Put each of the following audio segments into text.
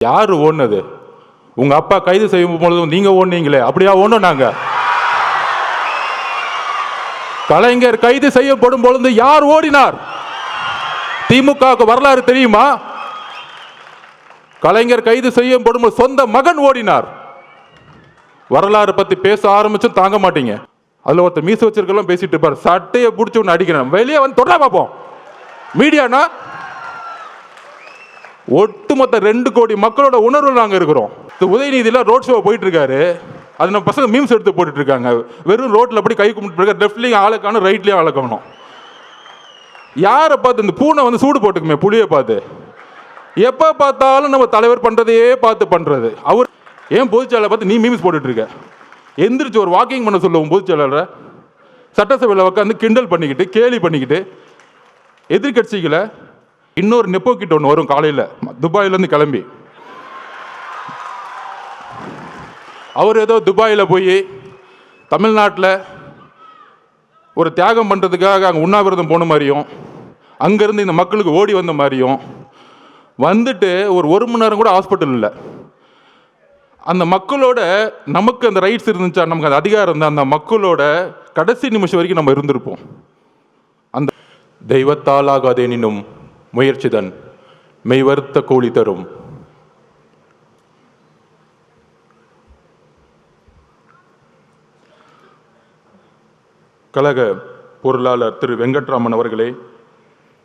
யாரு ஓடுனது? உங்க அப்பா கைது செய்யும் பொழுதும் நீங்க ஓடுனீங்களே, அப்படியா ஓடணும்? நாங்க கலைஞர் கைது செய்யப்படும் பொழுது யார் ஓடினார்? திமுக வரலாறு தெரியுமா? கலைஞர் கைது செய்யப்படும் சொந்த மகன் ஓடினார். வரலாறு பத்தி பேச ஆரம்பிச்சும் தாங்க மாட்டீங்க. அதுல ஒருத்தர் மீச வச்சிருக்கலாம் பேசிட்டு இருப்பார், சட்டையை பிடிச்சி ஒன்று அடிக்கிறேன், வெளியே வந்து தொடர பார்ப்போம். மீடியானா ஒட்டுமொத்த 2 கோடி மக்களோட உணர்வு நாங்க இருக்கிறோம். உதயநிதியில ரோட் ஷோ போயிட்டு இருக்காரு, அது நம்ம பசங்க மீம்ஸ் எடுத்து போட்டுட்டு இருக்காங்க. வெறும் ரோட்ல அப்படி கை கும்பிட்டு லெஃப்ட்லயும் ஆளுக்கான ரைட்லயும் ஆளுக்கணும். யாரை பார்த்து இந்த பூனை வந்து சூடு போட்டுக்குமே, புளியை பார்த்து எப்ப பார்த்தாலும் நம்ம தலைவர் பண்றதையே பார்த்து பண்றது. அவர் ஏன் பொதுச்செயலாளர் பார்த்து நீ மீம்ஸ் போட்டுட்டு இருக்க? எந்திரிச்சு ஒரு வாக்கிங் பண்ண சொல்லுவோம் பொதுச்செயலாளரை. சட்டசபையில் உட்காந்து கிண்டல் பண்ணிக்கிட்டு கேலி பண்ணிக்கிட்டு எதிர்கட்சிகளை. இன்னொரு நெப்போ கிட்ட ஒன்று வரும் காலையில் துபாயிலேருந்து கிளம்பி. அவர் ஏதோ துபாயில் போய் தமிழ்நாட்டில் ஒரு தியாகம் பண்ணுறதுக்காக அங்கே உண்ணாவிரதம் போன மாதிரியும், அங்கேருந்து இந்த மக்களுக்கு ஓடி வந்த மாதிரியும் வந்துட்டு ஒரு மணி நேரம் கூட ஹாஸ்பிட்டல் இல்லை. அந்த மக்களோட நமக்கு அந்த ரைட்ஸ் இருந்துச்சா, நமக்கு அந்த அதிகாரம் இருந்தால் அந்த மக்களோட கடைசி நிமிஷம் வரைக்கும் நம்ம இருந்திருப்போம். அந்த தெய்வத்தால் ஆகாதேனினும் முயற்சிதன் மெய்வருத்த கூலி தரும். கழக பொருளாளர் திரு வெங்கட்ராமன் அவர்களே,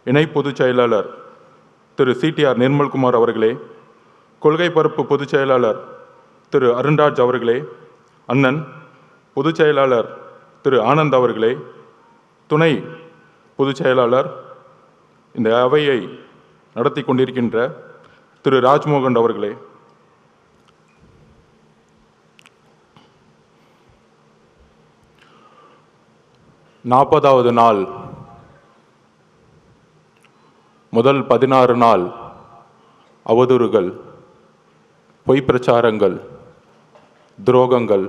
இணை பொதுச் செயலாளர் திரு CTR நிர்மல்குமார் அவர்களே, கொள்கை பரப்பு பொதுச் செயலாளர் திரு அருண்ராஜ் அவர்களே, அண்ணன் பொதுச் செயலாளர் திரு ஆனந்த் அவர்களே, துணை பொதுச் செயலாளர், இந்த அவையை நடத்தி கொண்டிருக்கின்ற திரு ராஜ்மோகன் அவர்களே, நாற்பதாவது நாள் முதல் 16 நாள் அவதூறுகள், பொய் பிரச்சாரங்கள், துரோகங்கள்,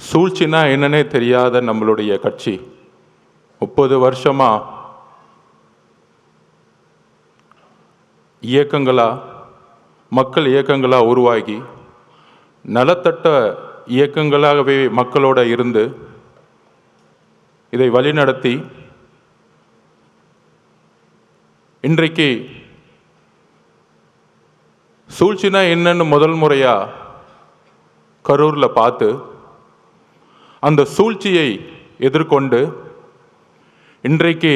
சூழ்ச்சினா என்னன்னே தெரியாத நம்மளுடைய கட்சி 30 வருஷமா இயக்கங்களா, மக்கள் இயக்கங்களா உருவாகி நலத்தட்ட இயக்கங்களாகவே மக்களோட இருந்து இதை வழிநடத்தி இன்றைக்கு சூழ்ச்சினா என்னன்னு முதல் முறையா கரூர்ல பார்த்து அந்த சூழ்ச்சியை எதிர்கொண்டு இன்றைக்கு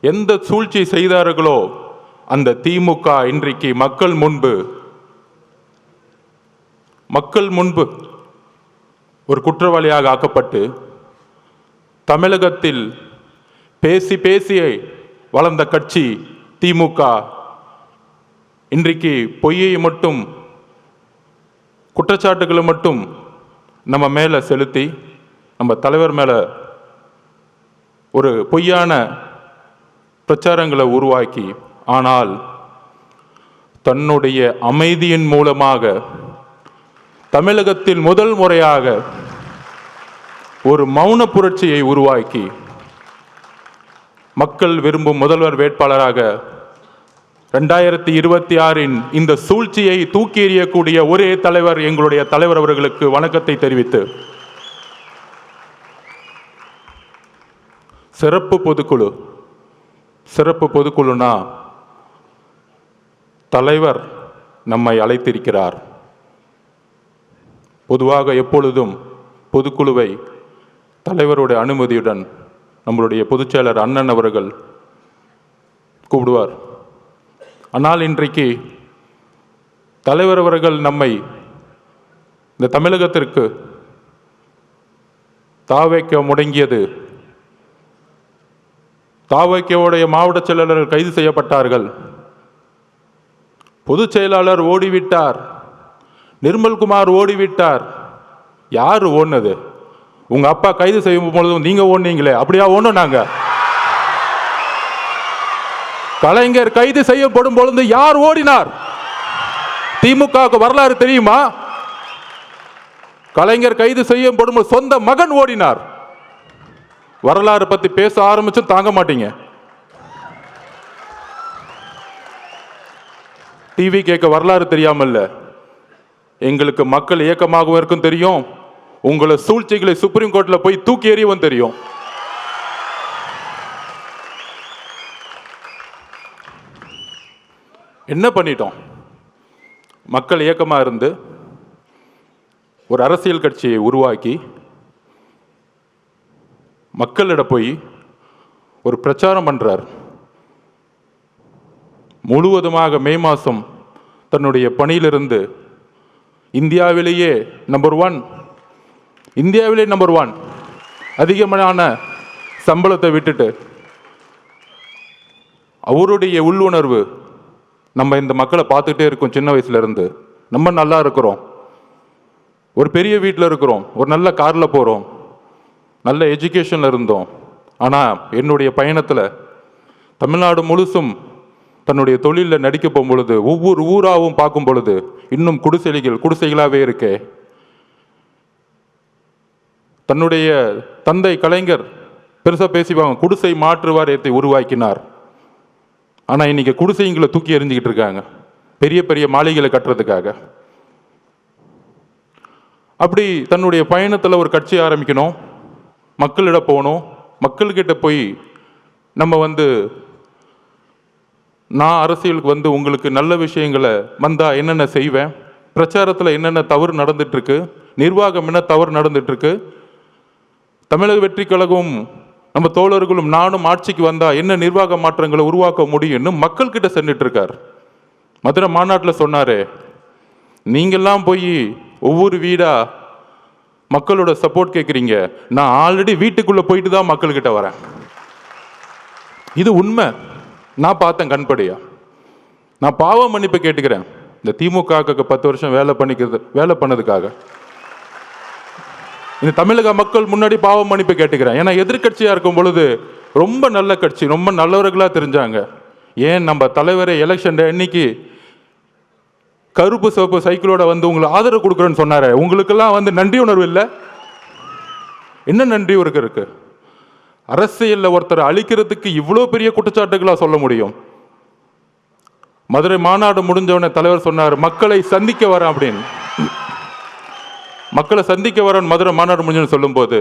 எந்த சூழ்ச்சி செய்தார்களோ அந்த திமுக இன்றைக்கு மக்கள் முன்பு ஒரு குற்றவாளியாக ஆக்கப்பட்டு தமிழகத்தில் பேசி பேசி வளர்ந்த கட்சி திமுக இன்றைக்கு பொய்யை மட்டும், குற்றச்சாட்டுகளை மட்டும் நம்ம மேலே செலுத்தி நம்ம தலைவர் மேலே ஒரு பொய்யான பிரச்சாரங்களை உருவாக்கி, ஆனால் தன்னுடைய அமைதியின் மூலமாக தமிழகத்தில் முதல் முறையாக ஒரு மௌன புரட்சியை உருவாக்கி மக்கள் விரும்பும் முதல்வர் வேட்பாளராக 2026 இந்த சூழ்ச்சியை தூக்கி எறியக்கூடிய ஒரே தலைவர் எங்களுடைய தலைவர் அவர்களுக்கு வணக்கத்தை தெரிவித்து, சிறப்பு பொதுக்குழுனா தலைவர் நம்மை அழைத்திருக்கிறார். பொதுவாக எப்பொழுதும் பொதுக்குழுவை தலைவருடைய அனுமதியுடன் நம்மளுடைய பொதுச்செயலர் அண்ணன் அவர்கள் கூப்பிடுவார். ஆனால் இன்றைக்கு தலைவர் அவர்கள் நம்மை இந்த தமிழகத்திற்கு தாவைக்க முடங்கியது. தாவைக்கவுடைய மாவட்ட செயலாளர்கள் கைது செய்யப்பட்டார்கள், பொதுச் செயலாளர் ஓடிவிட்டார், நிர்மல்குமார் ஓடிவிட்டார். யாரு ஓடுனது? உங்க அப்பா கைது செய்யும் பொழுதும் நீங்க ஓடுனீங்களே, அப்படியா ஓடணும்? நாங்க கலைஞர் கைது செய்யப்படும் பொழுது யார் ஓடினார்? திமுக வரலாறு தெரியுமா? கலைஞர் கைது செய்யப்படும் சொந்த மகன் ஓடினார். வரலாறு பத்தி பேச ஆரம்பிச்சும் தாங்க மாட்டீங்க. டிவி கேட்க வரலாறு தெரியாமல்ல, எங்களுக்கு மக்கள் இயக்கமாகவும் இருக்கும் தெரியும், உங்களை சூழ்ச்சிகளை சுப்ரீம் கோர்ட்ல போய் தூக்கி எறியவும் தெரியும். என்ன பண்ணிட்டோம்? மக்கள் இயக்கமா இருந்து ஒரு அரசியல் கட்சியை உருவாக்கி மக்களிட போய் ஒரு பிரச்சாரம் பண்றார். முழுவதுமாக மே மாதம் தன்னுடைய பணியிலிருந்து இந்தியாவிலேயே நம்பர் 1 அதிகமான சம்பளத்தை விட்டுட்டு அவருடைய உள்ளுணர்வு, நம்ம இந்த மக்களை பார்த்துக்கிட்டே இருக்கோம், சின்ன வயசுல இருந்து நம்ம நல்லா இருக்கிறோம், ஒரு பெரிய வீட்டில் இருக்கிறோம், ஒரு நல்ல காரில் போகிறோம், நல்ல எஜுகேஷனில் இருந்தோம். ஆனால் என்னுடைய பயணத்தில் தமிழ்நாடு முழுசும் தன்னுடைய தொழிலில் நடிக்க போகும் பொழுது, ஒவ்வொரு ஊராகவும் பார்க்கும் பொழுது, இன்னும் குடிசைகளாகவே இருக்கே. தன்னுடைய தந்தை கலைஞர் பெருசாக பேசிவாங்க, குடிசை மாற்று வாரியத்தை உருவாக்கினார். ஆனால் இன்னைக்கு குடிசைங்களை தூக்கி எறிஞ்சிக்கிட்டு இருக்காங்க பெரிய பெரிய மாளிகைகளை கட்டுறதுக்காக. அப்படி தன்னுடைய பயணத்தில் ஒரு கட்சி ஆரம்பிக்கணும், மக்களிட போகணும், மக்கள்கிட்ட போய் நம்ம நான் அரசியலுக்கு உங்களுக்கு நல்ல விஷயங்களை வந்தால் என்னென்ன செய்வேன், பிரச்சாரத்தில் என்னென்ன தவறு நடந்துட்டுருக்கு, நிர்வாகம் என்ன தவறு நடந்துட்டுருக்கு, தமிழக வெற்றி கழகம் நம்ம தோழர்களும் நானும் ஆட்சிக்கு வந்தால் என்ன நிர்வாக மாற்றங்களை உருவாக்க முடியும்னு மக்கள்கிட்ட சென்றுட்டு இருக்கார். மதுரை மாநாட்டில் சொன்னார், நீங்கள்லாம் போய் ஒவ்வொரு வீடாக மக்களோட சப்போர்ட் கேட்குறீங்க, நான் ஆல்ரெடி வீட்டுக்குள்ளே போயிட்டு தான் மக்கள்கிட்ட வரேன். இது உண்மை, நான் பார்த்தேன் கண்படியா. நான் பாவ மன்னிப்பு கேட்டுக்கிறேன் இந்த திமுகவுக்கு 10 வருஷம் வேலை பண்ணதுக்காக. இந்த தமிழக மக்கள் முன்னாடி பாவ மன்னிப்பு கேட்டுக்கிறேன். ஏன்னா எதிர்கட்சியாக இருக்கும் பொழுது ரொம்ப நல்ல கட்சி, ரொம்ப நல்லவர்களாக தெரிஞ்சாங்க. ஏன் நம்ம தலைவரை எலெக்ஷன் டே அன்னைக்கு கருப்பு சிவப்பு சைக்கிளோட உங்களை ஆதரவு கொடுக்குறேன்னு சொன்னாரு. உங்களுக்கெல்லாம் நன்றி உணர்வு இல்லை? என்ன நன்றி இருக்கு? அரசியலில் ஒருத்தர் அழிக்கிறதுக்கு இவ்வளோ பெரிய குற்றச்சாட்டுகளா சொல்ல முடியும்? மதுரை மாநாடு முடிஞ்சவன தலைவர் சொன்னார், மக்களை சந்திக்க வரேன் அப்படின்னு. மக்களை சந்திக்க வரேன் மதுரை மாநாடு முடிஞ்சுன்னு சொல்லும்போது,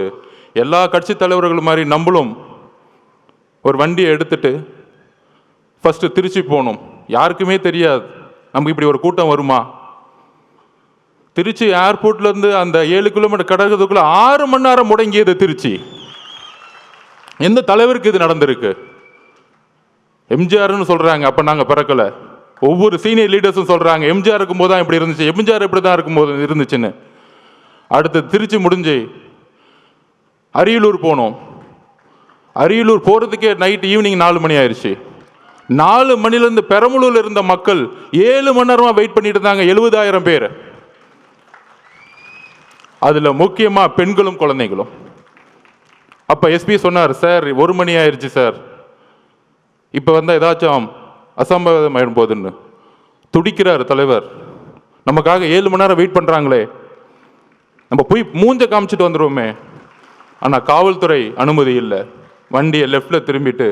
எல்லா கட்சி தலைவர்கள் மாதிரி நம்மளும் ஒரு வண்டியை எடுத்துட்டு ஃபர்ஸ்ட் திருச்சி போகணும். யாருக்குமே தெரியாது நமக்கு இப்படி ஒரு கூட்டம் வருமா. திருச்சி ஏர்போர்ட்லேருந்து அந்த 7 கிலோமீட்டர் கடக்கிறதுக்குள்ள 6 மணி நேரம் முடங்கியது திருச்சி. எந்த தலைவருக்கு இது நடந்திருக்கு? எம்ஜிஆர்னு சொல்றாங்க, அப்ப நாங்க பிறக்கல. ஒவ்வொரு சீனியர் லீடர்ஸும் சொல்றாங்க, எம்ஜிஆர் இருக்கும்போது தான் இப்படி இருந்துச்சு, எம்ஜிஆர் இப்படி தான் இருக்கும்போது இருந்துச்சுன்னு. அடுத்து திருச்சி முடிஞ்சு அரியலூர் போனோம். அரியலூர் போறதுக்கே ஈவினிங் 4 மணி ஆயிடுச்சு. 4 மணிலேருந்து பெரம்பலூர்ல இருந்த மக்கள் 7 மணி நேரமா வெயிட் பண்ணிட்டு இருந்தாங்க, 70,000 பேர். அதுல முக்கியமா பெண்களும் குழந்தைகளும். அப்ப எஸ்பி சொன்னார், சார் 1 மணி ஆயிடுச்சு சார், இப்ப ஏதாச்சும் அசம்பாவிதம் ஆயிடும் போதுன்னு. துடிக்கிறார் தலைவர், நமக்காக 7 மணி நேரம் வெயிட் பண்றாங்களே, நம்ம போய் மூஞ்ச காமிச்சிட்டு வந்துடுவோமே. ஆனால் காவல்துறை அனுமதி இல்லை. வண்டியை லெஃப்ட்ல திரும்பிட்டு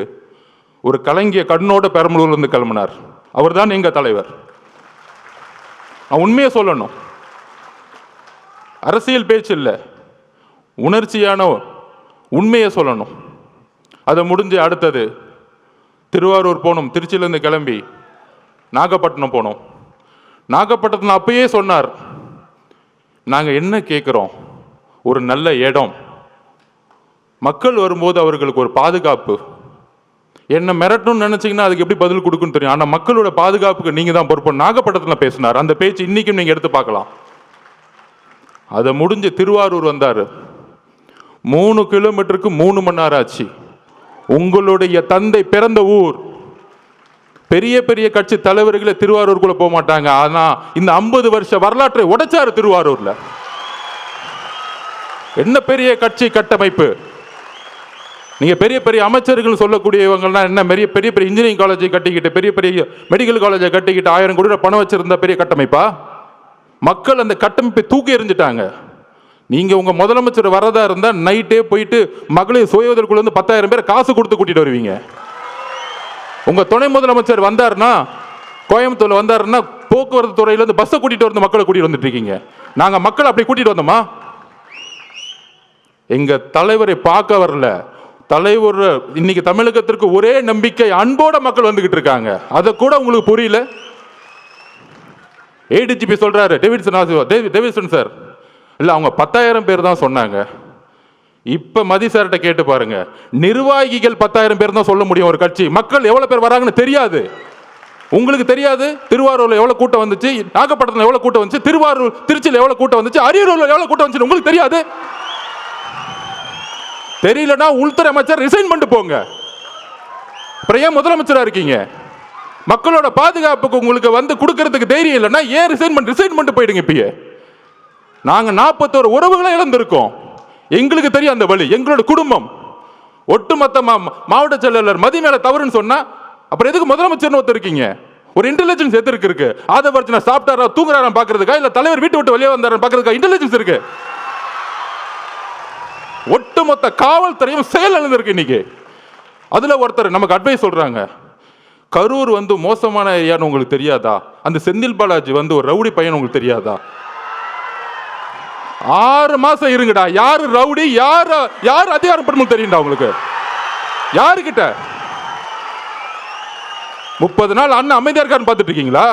ஒரு கலங்கிய கண்ணோட பெரம்பலூர்லேருந்து கிளம்பினார். அவர் தான் எங்கள் தலைவர். நான் உண்மையை சொல்லணும், அரசியல் பேச்சு இல்லை, உணர்ச்சியான உண்மையை சொல்லணும். அதை முடிஞ்சு அடுத்தது திருவாரூர் போனோம். திருச்சியிலேருந்து கிளம்பி நாகப்பட்டினம் போனோம். நாகப்பட்டினத்தில் அப்பயே சொன்னார், நாங்கள் என்ன கேட்குறோம், ஒரு நல்ல இடம், மக்கள் வரும்போது அவர்களுக்கு ஒரு பாதுகாப்பு. என்ன மிரட்டணும்னு நினைச்சீங்கன்னா அதுக்கு எப்படி பதில் கொடுக்குன்னு தெரியும், ஆனால் மக்களோட பாதுகாப்புக்கு நீங்கள் தான் பொறுப்பு. நாகப்பட்டினத்தில் பேசினார். அந்த பேச்சு இன்னைக்கும் நீங்கள் எடுத்து பார்க்கலாம். அதை முடிஞ்சு திருவாரூர் வந்தார். 3 கிலோமீட்டருக்கு 3 மணி நேரம் ஆச்சு. உங்களுடைய தந்தை பிறந்த ஊர். பெரிய பெரிய கட்சி தலைவர்களை திருவாரூருக்குள்ள போக மாட்டாங்க. ஆனா இந்த 50 வருஷ வரலாற்றை உடைச்சாரு திருவாரூர்ல. என்ன பெரிய கட்சி கட்டமைப்பு! நீங்க பெரிய பெரிய அமைச்சர்கள் சொல்லக்கூடியவங்கலாம் என்ன பெரிய பெரிய இன்ஜினியரிங் காலேஜை கட்டிக்கிட்டு, பெரிய பெரிய மெடிக்கல் காலேஜை கட்டிக்கிட்டு 1000 கோடி ரூபாய் பணம் வச்சிருந்த பெரிய கட்டமைப்பா? மக்கள் அந்த கட்டமைப்பை தூக்கி எறிஞ்சிட்டாங்க. நீங்க உங்க முதலமைச்சர் வரதா இருந்தா நைட்டே போயிட்டு மகளிர் சுய உதவிக்குள்ள 10,000 பேர் காசு கொடுத்து கூட்டிட்டு வருவீங்க. உங்க துணை முதலமைச்சர் வந்தார்னா கோயம்புத்தூர்ல வந்தாருன்னா போக்குவரத்து துறையிலேருந்து பஸ்ஸை கூட்டிட்டு வந்து மக்களை கூட்டிட்டு வந்துட்டு இருக்கீங்க. நாங்கள் மக்களை அப்படி கூட்டிட்டு வந்தோமா? எங்க தலைவரை பார்க்க வரல. தலைவர் இன்னைக்கு தமிழகத்திற்கு ஒரே நம்பிக்கை, அன்போட மக்கள் வந்துகிட்டு இருக்காங்க. அதை கூட உங்களுக்கு புரியல. ஏடிஜிபி சொல்றாரு டேவிட்சன் சார், இல்ல அவங்க 10,000 பேர் தான் சொன்னாங்க. இப்ப மதி சார்கிட்ட கேட்டு பாருங்க, நிர்வாகிகள் 10,000 பேர் தான் சொல்ல முடியும் ஒரு கட்சி. மக்கள் எவ்வளவு பேர் வராங்கன்னு தெரியாது. உங்களுக்கு தெரியாது. திருவாரூர்ல எவ்வளவு கூட்டம் வந்துச்சு, நாகப்பட்டினத்துல எவ்வளவு கூட்டம் வந்துச்சு, திருச்சியில் எவ்வளவு கூட்டம் வந்துச்சு, அரியலூர்ல எவ்வளவு கூட்டம் வந்துச்சு உங்களுக்கு தெரியாது. தெரியலன்னா உள்துறை அமைச்சர் ரிசைன் பண்ணிட்டு போங்க. அப்புறம் ஏன் முதலமைச்சரா இருக்கீங்க? மக்களோட பாதுகாப்புக்கு உங்களுக்கு வந்து கொடுக்கறதுக்கு தைரியம் இல்லைன்னா ஏன் ரிசைன் பண்ணிட்டு போயிடுங்க. இப்பயே நாங்க 41 உறவுகளை இழந்திருக்கோம். எங்களுக்கு தெரியும் அந்த வழி. எங்களோட குடும்பம் ஒட்டுமொத்த மாவட்ட செயலாளர் மதி மேல தவறுன்னு சொன்னா அப்புறம் எதுக்கு முதலமைச்சர்னு ஒருத்தர் இருக்கீங்க? ஒரு இன்டெலிஜென்ஸ் எதுக்கு இருக்கு? ஆதவர்ஜன சாப்பிட்டாரா தூங்குறாரா பாக்குறதுக்கா, இல்ல தலைவர் வீட்டு விட்டு வெளியே வந்தாரா பாக்குறதுக்கா இன்டெலிஜென்ஸ் இருக்கு? ஒட்டுமொத்த காவல்துறையும் செயல் இழந்திருக்கு இன்னைக்கு. அதுல ஒருத்தர் நமக்கு அட்வைஸ் சொல்றாங்க, கரூர் வந்து மோசமான ஏரியான்னு உங்களுக்கு தெரியாதா? அந்த செந்தில் பாலாஜி வந்து ஒரு ரவுடி பையன் உங்களுக்கு தெரியாதா? 6 மாசம் இருங்கடா. யாரு ரவுடி, யாரு அதிகாரம் படுமோ தெரியும்டா உங்களுக்கு. யாருக்கிட்ட 30 நாள் அண்ணன் அமைதியா இருக்காருன்னு பார்த்துட்டு இருக்கீங்களா?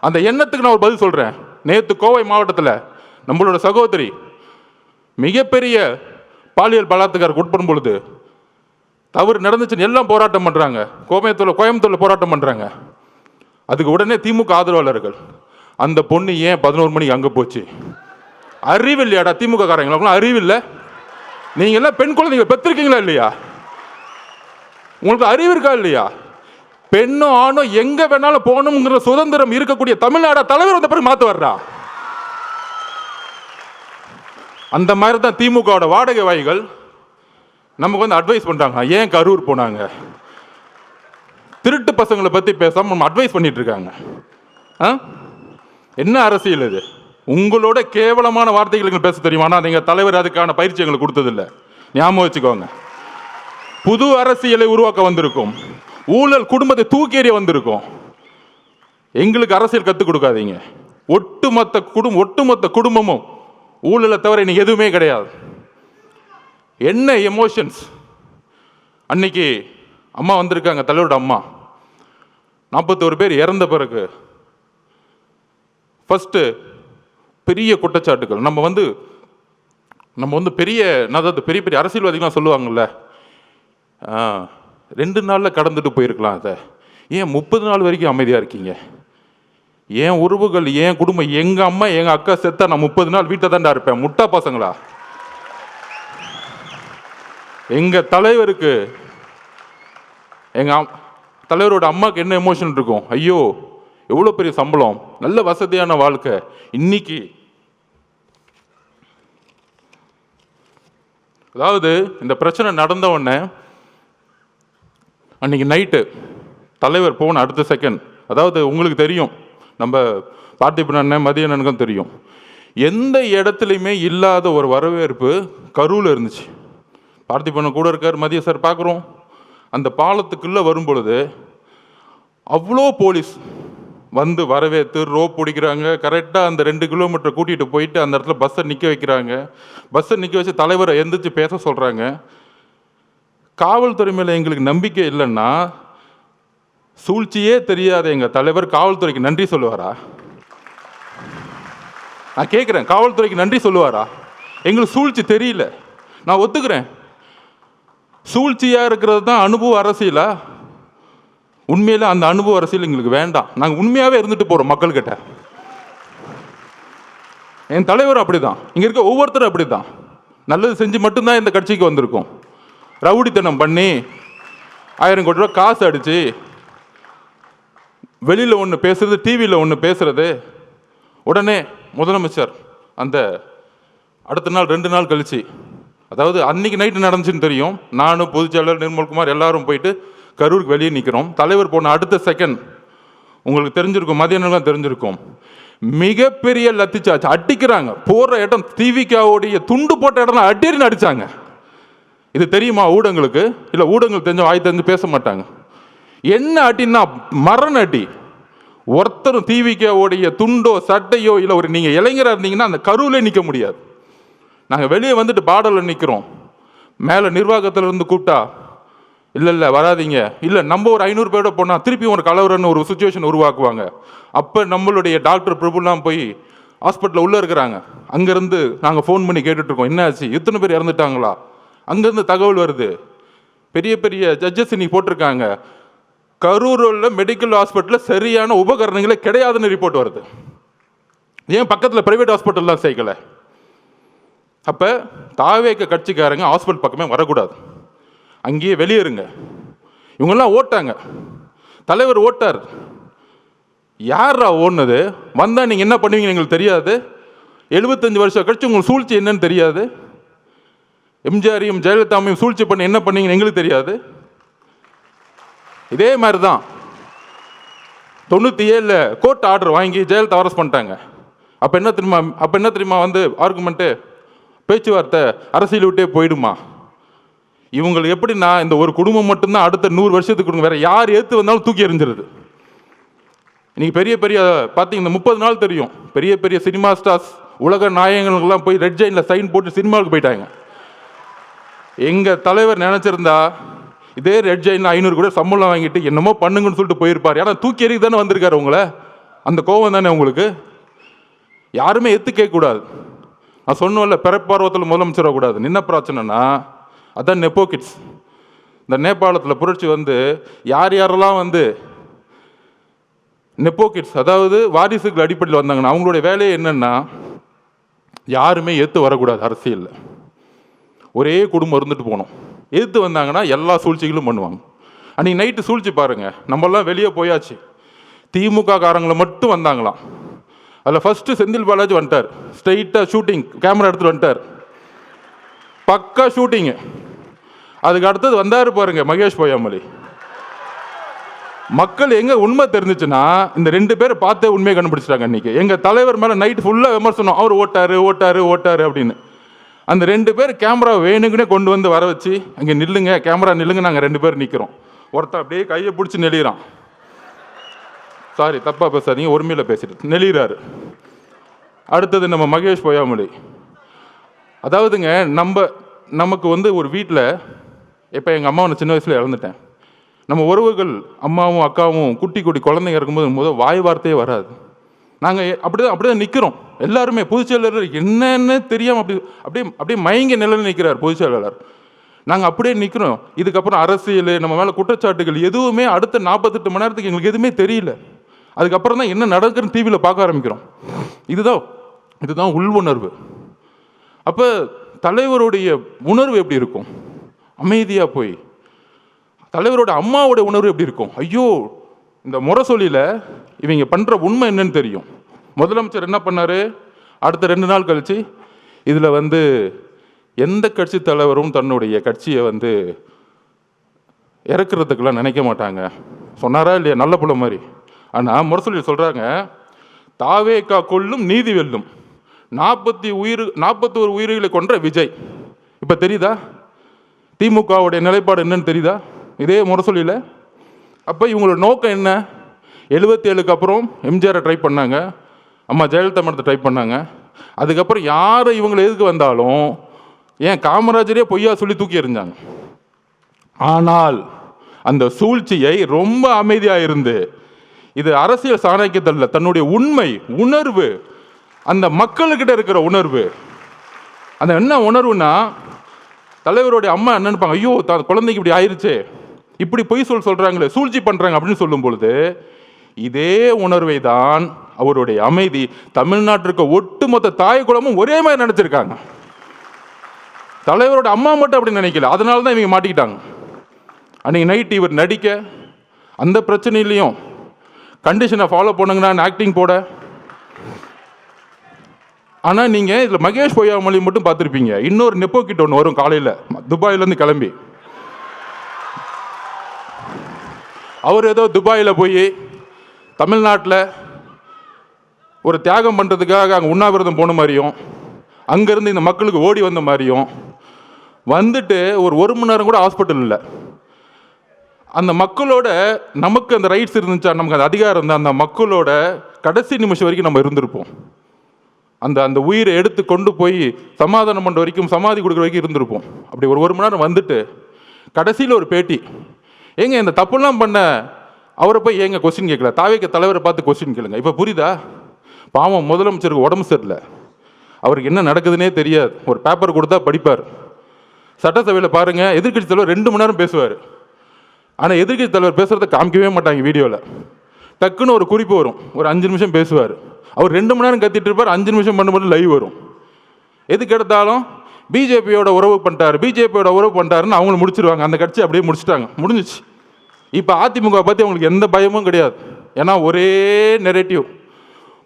அந்த எண்ணத்துக்கு நான் ஒரு பதில் சொல்றேன். நேத்து கோவை மாவட்டத்தில் நம்மளோட சகோதரி மிகப்பெரிய பாலியல் பலாத்காரத்துக்கு உட்படும் பொழுது தவறு நடந்துச்சுன்னு எல்லாம் போராட்டம் பண்றாங்க. கோயம்புத்தூர்ல போராட்டம் பண்றாங்க. அதுக்கு உடனே திமுக ஆதரவாளர்கள், அந்த பொண்ணு ஏன் 11 மணிக்கு அங்க போச்சு? அறிவு இல்லையாடா திமுக காரங்களுக்குலாம்? அறிவு இல்லை? நீங்க எல்லாம் பெண் குழந்தைங்க பெற்றிருக்கீங்களா இல்லையா? உங்களுக்கு அறிவு இருக்கா இல்லையா? பெண்ணும் ஆணும் எங்க வேணாலும் போகணுங்கிற சுதந்திரம் இருக்கக்கூடிய தமிழ்நாடு தலைவர் வந்த பிறகு மாத்து வர்றா. அந்த மாதிரி தான் திமுக வாடகை வாய்கள் நமக்கு வந்து அட்வைஸ் பண்றாங்க. ஏன் கரூர் போனாங்க? திருட்டு பசங்களை பத்தி பேசாம நம்ம அட்வைஸ் பண்ணிட்டு இருக்காங்க. என்ன அரசியல் இது? உங்களோட கேவலமான வார்த்தைகள் பேச தெரியுமா? நீங்க தலைவர் அதுக்கான பயிற்சி எங்களுக்கு கொடுத்ததில்லை. ஞாபகம் வச்சுக்கோங்க. புது அரசியலை உருவாக்க வந்திருக்கும். ஊழல் குடும்பத்தை தூக்கி எறிய வந்திருக்கும். எங்களுக்கு அரசியல் கற்றுக் கொடுக்காதீங்க. ஒட்டுமொத்த குடும்பமும் ஊழலை தவிர இன்னைக்கு எதுவுமே கிடையாது. என்ன எமோஷன்ஸ்! அன்னைக்கு அம்மா வந்திருக்காங்க, தலைவரோட அம்மா. 41 பேர் இறந்த பிறகு ஃபர்ஸ்ட் பெரிய குற்றச்சாட்டுகள் நம்ம வந்து பெரிய பெரிய அரசியல்வாதிகள்லாம் சொல்லுவாங்கல்ல, 2 நாளில் கடந்துட்டு போயிருக்கலாம். அதை ஏன் 30 நாள் வரைக்கும் அமைதியாக இருக்கீங்க? ஏன் உறவுகள், ஏன் குடும்பம், எங்க அம்மா எங்க அக்கா செத்தா நான் 30 நாள் வீட்டை தாண்டா இருப்பேன்? முட்டா பசங்களா? எங்க தலைவருக்கு, எங்க தலைவரோட அம்மாவுக்கு என்ன எமோஷன் இருக்கும்? ஐயோ எவ்வளோ பெரிய சம்பளம், நல்ல வசதியான வாழ்க்கை. இன்னைக்கு அதாவது இந்த பிரச்சனை நடந்த உடனே அன்னைக்கு நைட்டு தலைவர் போன அடுத்த செகண்ட், அதாவது உங்களுக்கு தெரியும், நம்ம பார்த்திபன் அண்ணன் மதியண்ணனுக்கும் தெரியும், எந்த இடத்துலையுமே இல்லாத ஒரு வரவேற்பு கரூரில் இருந்துச்சு. பார்த்திபன் கூட இருக்கார், மதிய சார் பார்க்குறோம். அந்த பாலத்துக்குள்ளே வரும் பொழுது அவ்வளோ போலீஸ் வந்து வரவேற்று ரோப் பிடிக்கிறாங்க. கரெக்டாக அந்த 2 கிலோமீட்டர் கூட்டிகிட்டு போயிட்டு அந்த இடத்துல பஸ்ஸை நிற்க வைக்கிறாங்க. பஸ்ஸை நிற்க வச்சு தலைவரை எந்திரிச்சு பேச சொல்கிறாங்க. காவல்துறை மேலே எங்களுக்கு நம்பிக்கை இல்லைன்னா சூழ்ச்சியே தெரியாத எங்கள் தலைவர் காவல்துறைக்கு நன்றி சொல்லுவாரா? நான் கேட்குறேன், காவல்துறைக்கு நன்றி சொல்லுவாரா? எங்களுக்கு சூழ்ச்சி தெரியல, நான் ஒத்துக்கிறேன். சூழ்ச்சியாக இருக்கிறது தான் அனுபவ அரசியலா? உண்மையில அந்த அனுபவ அரசியல் எங்களுக்கு வேண்டாம். நாங்கள் உண்மையாகவே இருந்துட்டு போகிறோம் மக்கள்கிட்ட. என் தலைவர் அப்படிதான், இங்கே இருக்க ஒவ்வொருத்தரும் அப்படிதான். நல்லது செஞ்சு மட்டும்தான் இந்த கட்சிக்கு வந்திருக்கோம். ரவுடித்தனம் பண்ணி 1000 கோடி ரூபா காசு அடித்து வெளியில் ஒன்று பேசுறது, டிவியில் ஒன்று பேசுறது, உடனே முதலமைச்சர் அந்த அடுத்த நாள் 2 நாள் கழிச்சு, அதாவது அன்னைக்கு நைட்டு நடந்துச்சுன்னு தெரியும், நானும் பொதுச்செயலாளர் நிர்மல்குமார் எல்லாரும் போயிட்டு கரூருக்கு வெளியே நிற்கிறோம். தலைவர் போன அடுத்த செகண்ட் உங்களுக்கு தெரிஞ்சிருக்கும், மதியானம் தெரிஞ்சிருக்கும், மிகப்பெரிய லத்திச்சாச்சு அடிக்கிறாங்க. போகிற இடம் திவிகாவுடைய துண்டு போட்ட இடம் அடின்னு அடித்தாங்க. இது தெரியுமா ஊடகங்களுக்கு? இல்லை ஊடகங்கள் தெரிஞ்ச வாய் தெரிஞ்சு பேச மாட்டாங்க. என்ன அட்டின்னா மரண அடி. ஒருத்தரும் டிவிக்கோடைய துண்டோ சட்டையோ இல்லை ஒரு நீங்கள் இளைஞராக இருந்தீங்கன்னா அந்த கருவிலே நிற்க முடியாது. நாங்கள் வெளியே வந்துட்டு பார்டரில் நிற்கிறோம். மேலே நிர்வாகத்தில் இருந்து கூப்பிட்டா இல்லை வராதிங்க, இல்லை நம்ம ஒரு 500 பேரோட போனால் திருப்பி ஒரு கலவரன்னு ஒரு சுச்சுவேஷன் உருவாக்குவாங்க. அப்போ நம்மளுடைய டாக்டர் பிரபுலாம் போய் ஹாஸ்பிட்டலில் உள்ளே இருக்கிறாங்க. அங்கேருந்து நாங்கள் ஃபோன் பண்ணி கேட்டுட்ருக்கோம், என்ன ஆச்சு, எத்தனை பேர் இறந்துட்டாங்களா? அங்கேருந்து தகவல் வருது, பெரிய பெரிய ஜட்ஜஸ் இன்னைக்கு போட்டிருக்காங்க, கரூரில் மெடிக்கல் ஹாஸ்பிட்டலில் சரியான உபகரணங்களே கிடையாதுன்னு ரிப்போர்ட் வருது. ஏன் பக்கத்தில் ப்ரைவேட் ஹாஸ்பிட்டல்லாம் சேர்க்கலை? அப்போ தாவேக்க கட்சிக்காரங்க ஹாஸ்பிட்டல் பக்கமே வரக்கூடாது, அங்கேயே வெளியேறுங்க. இவங்கெல்லாம் ஓட்டாங்க, தலைவர் ஓட்டார். யாரா ஓடுனது? வந்தால் நீங்கள் என்ன பண்ணுவீங்கன்னு எங்களுக்கு தெரியாது. 75 வருஷம் கழிச்சு உங்களுக்கு சூழ்ச்சி என்னன்னு தெரியாது. எம்ஜிஆரையும் ஜெயலலிதாவையும் சூழ்ச்சி பண்ணி என்ன பண்ணீங்கன்னு எங்களுக்கு தெரியாது. இதே மாதிரி தான் 97 கோர்ட் ஆர்டர் வாங்கி ஜெயலலிதா அரெஸ்ட் பண்ணிட்டாங்க. அப்போ என்ன தெரியுமா வந்து ஆர்குமெண்ட்டு, பேச்சுவார்த்தை அரசியல் விட்டே போயிடுமா? இவங்களுக்கு எப்படின்னா இந்த ஒரு குடும்பம் மட்டும்தான் அடுத்த 100 வருஷத்துக்கு வேற யார் ஏற்று வந்தாலும் தூக்கி எறிஞ்சிருது. இன்னைக்கு பெரிய பெரிய பார்த்தீங்கன்னா 30 நாள் தெரியும், பெரிய பெரிய சினிமா ஸ்டார்ஸ் உலக நாயகங்களுக்கெல்லாம் போய் ரெட் ஜெயினில் சைன் போட்டு சினிமாவுக்கு போயிட்டாங்க. எங்கள் தலைவர் நினச்சிருந்தா இதே ரெட் ஜெயினில் 500 கூட சம்பளம் வாங்கிட்டு என்னமோ பண்ணுங்கன்னு சொல்லிட்டு போயிருப்பார். ஏன்னா தூக்கி எறிக்கு தானே வந்திருக்காரு உங்களை, அந்த கோவம் தானே உங்களுக்கு. யாருமே எத்து கேட்கக்கூடாது. நான் சொன்னோம்ல, பிறப்பார்வத்தில் முதலமைச்சர் வரக்கூடாது. என்ன பிரச்சனைனா அதான் நெப்போ கிட்ஸ். இந்த நேபாளத்தில் புரட்சி வந்து யார் யாரெல்லாம் வந்து நெப்போ கிட்ஸ், அதாவது வாரிசுகள் அடிப்படையில் வந்தாங்கன்னா அவங்களுடைய வேலையை என்னென்னா யாருமே ஏற்று வரக்கூடாது அரசியலில். ஒரே குடும்பம் இருந்துட்டு போகணும். எதிர்த்து வந்தாங்கன்னா எல்லா சூழ்ச்சிகளும் பண்ணுவாங்க. அன்றைக்கி நைட்டு சூழ்ச்சி பாருங்கள், நம்மளாம் வெளியே போயாச்சு, திமுக காரங்களை மட்டும் வந்தாங்களாம். அதில் ஃபஸ்ட்டு செந்தில் பாலாஜி வந்துட்டார், ஸ்ட்ரெயிட்டாக ஷூட்டிங் கேமரா எடுத்துகிட்டு வந்துட்டார், பக்கா ஷூட்டிங்கு. அதுக்கு அடுத்தது வந்தார் பாருங்க மகேஷ் பொய்யாமொழி. மக்கள் எங்கே உண்மை தெரிஞ்சிச்சுன்னா இந்த 2 பேரை பார்த்தே உண்மையை கண்டுபிடிச்சிட்டாங்க. அன்றைக்கி எங்கள் தலைவர் மேலே நைட்டு ஃபுல்லாக விமர்சனம், அவர் ஓட்டார் அப்படின்னு. அந்த 2 பேர் கேமரா வேணுங்கன்னே கொண்டு வந்து வர வச்சு, அங்கே நில்லுங்க, கேமரா நில்லுங்க, நாங்கள் 2 பேர் நிற்கிறோம். ஒருத்தன் அப்படியே கையை பிடிச்சி நெளிகிறான், சாரி தப்பாக பேசாதீங்க, ஒருமையில் பேசிட்டு நெளிகிறாரு. அடுத்தது நம்ம மகேஷ் பொய்யாமொழி. அதாவதுங்க நமக்கு வந்து ஒரு வீட்டில், இப்போ எங்கள் அம்மாவை நான் சின்ன வயசில் இறந்துட்டேன். நம்ம உறவுகள் அம்மாவும் அக்காவும் குட்டி குழந்தைங்க இருக்கும்போது முதல் வாய் வார்த்தையே வராது. நாங்கள் அப்படிதான் நிற்கிறோம் எல்லாருமே. பொதுச்செயலாளர் என்னன்னு தெரியாமல் அப்படியே மயங்கி நிலையில் நிற்கிறார் பொதுச்செயலாளர். நாங்கள் அப்படியே நிற்கிறோம். இதுக்கப்புறம் அரசியல், நம்ம மேலே குற்றச்சாட்டுகள் எதுவுமே அடுத்த 48 மணி நேரத்துக்கு எங்களுக்கு எதுவுமே தெரியல. அதுக்கப்புறம் தான் என்ன நடக்குதுன்னு டிவியில் பார்க்க ஆரம்பிக்கிறோம். இதுதான் உள்வுணர்வு. அப்போ தலைவருடைய உணர்வு எப்படி இருக்கும்? அமைதியாக போய். தலைவரோட அம்மாவோட உணர்வு எப்படி இருக்கும்? ஐயோ, இந்த முரசொலியில் இவங்க பண்ணுற உண்மை என்னன்னு தெரியும். முதலமைச்சர் என்ன பண்ணார்? அடுத்த 2 நாள் கழித்து இதில் வந்து எந்த கட்சி தலைவரும் தன்னுடைய கட்சியை வந்து இறக்குறதுக்கெல்லாம் நினைக்க மாட்டாங்க சொன்னாரா இல்லையா? நல்ல புள்ள மாதிரி. ஆனால் முரசொலியில் சொல்கிறாங்க, தாவேக்கா கொல்லும் நீதி வெல்லும், 41 உயிர்களை கொன்ற விஜய். இப்போ தெரியுதா திமுகவுடைய நிலைப்பாடு என்னன்னு தெரியுதா? இதே முரசொலியில். அப்போ இவங்களோட நோக்கம் என்ன? 77க்கு அப்புறம் எம்ஜிஆரை ட்ரை பண்ணாங்க, அம்மா ஜெயலலிதா மடத்தை ட்ரை பண்ணாங்க. அதுக்கப்புறம் யார் இவங்களை எதுக்கு வந்தாலும் ஏன் காமராஜரே பொய்யா சொல்லி தூக்கி எறிஞ்சாங்க. ஆனால் அந்த சூழ்ச்சியை ரொம்ப அமைதியாக இருந்து, இது அரசியல் சாணக்கியத்தில் தன்னுடைய உண்மை உணர்வு, அந்த மக்கள்கிட்ட இருக்கிற உணர்வு, அந்த என்ன உணர்வுனா, தலைவருடைய அம்மா என்ன நினைப்பாங்க, ஐயோ குழந்தைக்கு இப்படி ஆயிடுச்சே, இப்படி பொய் சொல்கிறாங்களே, சூழ்ச்சி பண்ணுறாங்க அப்படின்னு சொல்லும் பொழுது இதே உணர்வை தான் அவருடைய அமைதி தமிழ்நாட்டிற்கு ஒட்டுமொத்த தாய் குலமும் ஒரே மாதிரி நினைச்சிருக்காங்க. தலைவரோட அம்மா மட்டும் அப்படி நினைக்கல, அதனால தான் இவங்க மாட்டிக்கிட்டாங்க. அன்னைக்கு நைட் இவர் நடிக்க அந்த பிரச்சனையிலையும் கண்டிஷனை ஃபாலோ பண்ணுங்கன்னா ஆக்டிங் போட. ஆனால் நீங்கள் இதில் மகேஷ் பொய்யாமொழி மட்டும் பார்த்துருப்பீங்க. இன்னொரு நெப்போ கிட்ட ஒன்று வரும் காலையில் துபாயிலேருந்து கிளம்பி. அவர் ஏதோ துபாயில் போய் தமிழ்நாட்டில் ஒரு தியாகம் பண்ணுறதுக்காக அங்கே உண்ணாவிரதம் போன மாதிரியும், அங்கேருந்து இந்த மக்களுக்கு ஓடி வந்த மாதிரியும் வந்துட்டு ஒரு மணி நேரம் கூட ஹாஸ்பிட்டல் இல்லை. அந்த மக்களோட நமக்கு அந்த ரைட்ஸ் இருந்துச்சா, நமக்கு அந்த அதிகாரம் இருந்தால் அந்த மக்களோட கடைசி நிமிஷம் வரைக்கும் நம்ம இருந்திருப்போம். அந்த அந்த உயிரை எடுத்து கொண்டு போய் சமாதானம் பண்ணுற வரைக்கும், சமாதி கொடுக்குற வரைக்கும் இருந்திருப்போம். அப்படி ஒரு மணி நேரம் வந்துட்டு கடைசியில் ஒரு பேட்டி, ஏங்க இந்த தப்புலாம் பண்ண அவரை போய் ஏங்க கொஸ்டின் கேட்கல, தாவேக தலைவரை பார்த்து கொஸ்டின் கேளுங்க. இப்போ புரியுதா? பாவம் முதலமைச்சருக்கு உடம்பு சரியில்லை, அவருக்கு என்ன நடக்குதுன்னே தெரியாது. ஒரு பேப்பர் கொடுத்தா படிப்பார். சட்டசபையில் பாருங்கள், எதிர்க்கட்சி தலைவர் 2 மணி நேரம் பேசுவார். ஆனால் எதிர்க்கட்சி தலைவர் பேசுகிறத காமிக்கவே மாட்டாங்க வீடியோவில். டக்குன்னு ஒரு குறிப்பு வரும், ஒரு 5 நிமிஷம் பேசுவார். அவர் 2 மணி நேரம் கத்திட்டு இருப்பார், 5 நிமிஷம் மட்டும் லைவ் வரும். எதுக்கு எடுத்தாலும் பிஜேபியோட உறவு பண்ணிட்டாருன்னு அவங்களும் முடிச்சிருவாங்க. அந்த கட்சி அப்படியே முடிச்சுட்டாங்க, முடிஞ்சிச்சு. இப்போ அதிமுக பற்றி அவங்களுக்கு எந்த பயமும் கிடையாது. ஏன்னா ஒரே நெரேட்டிவ்,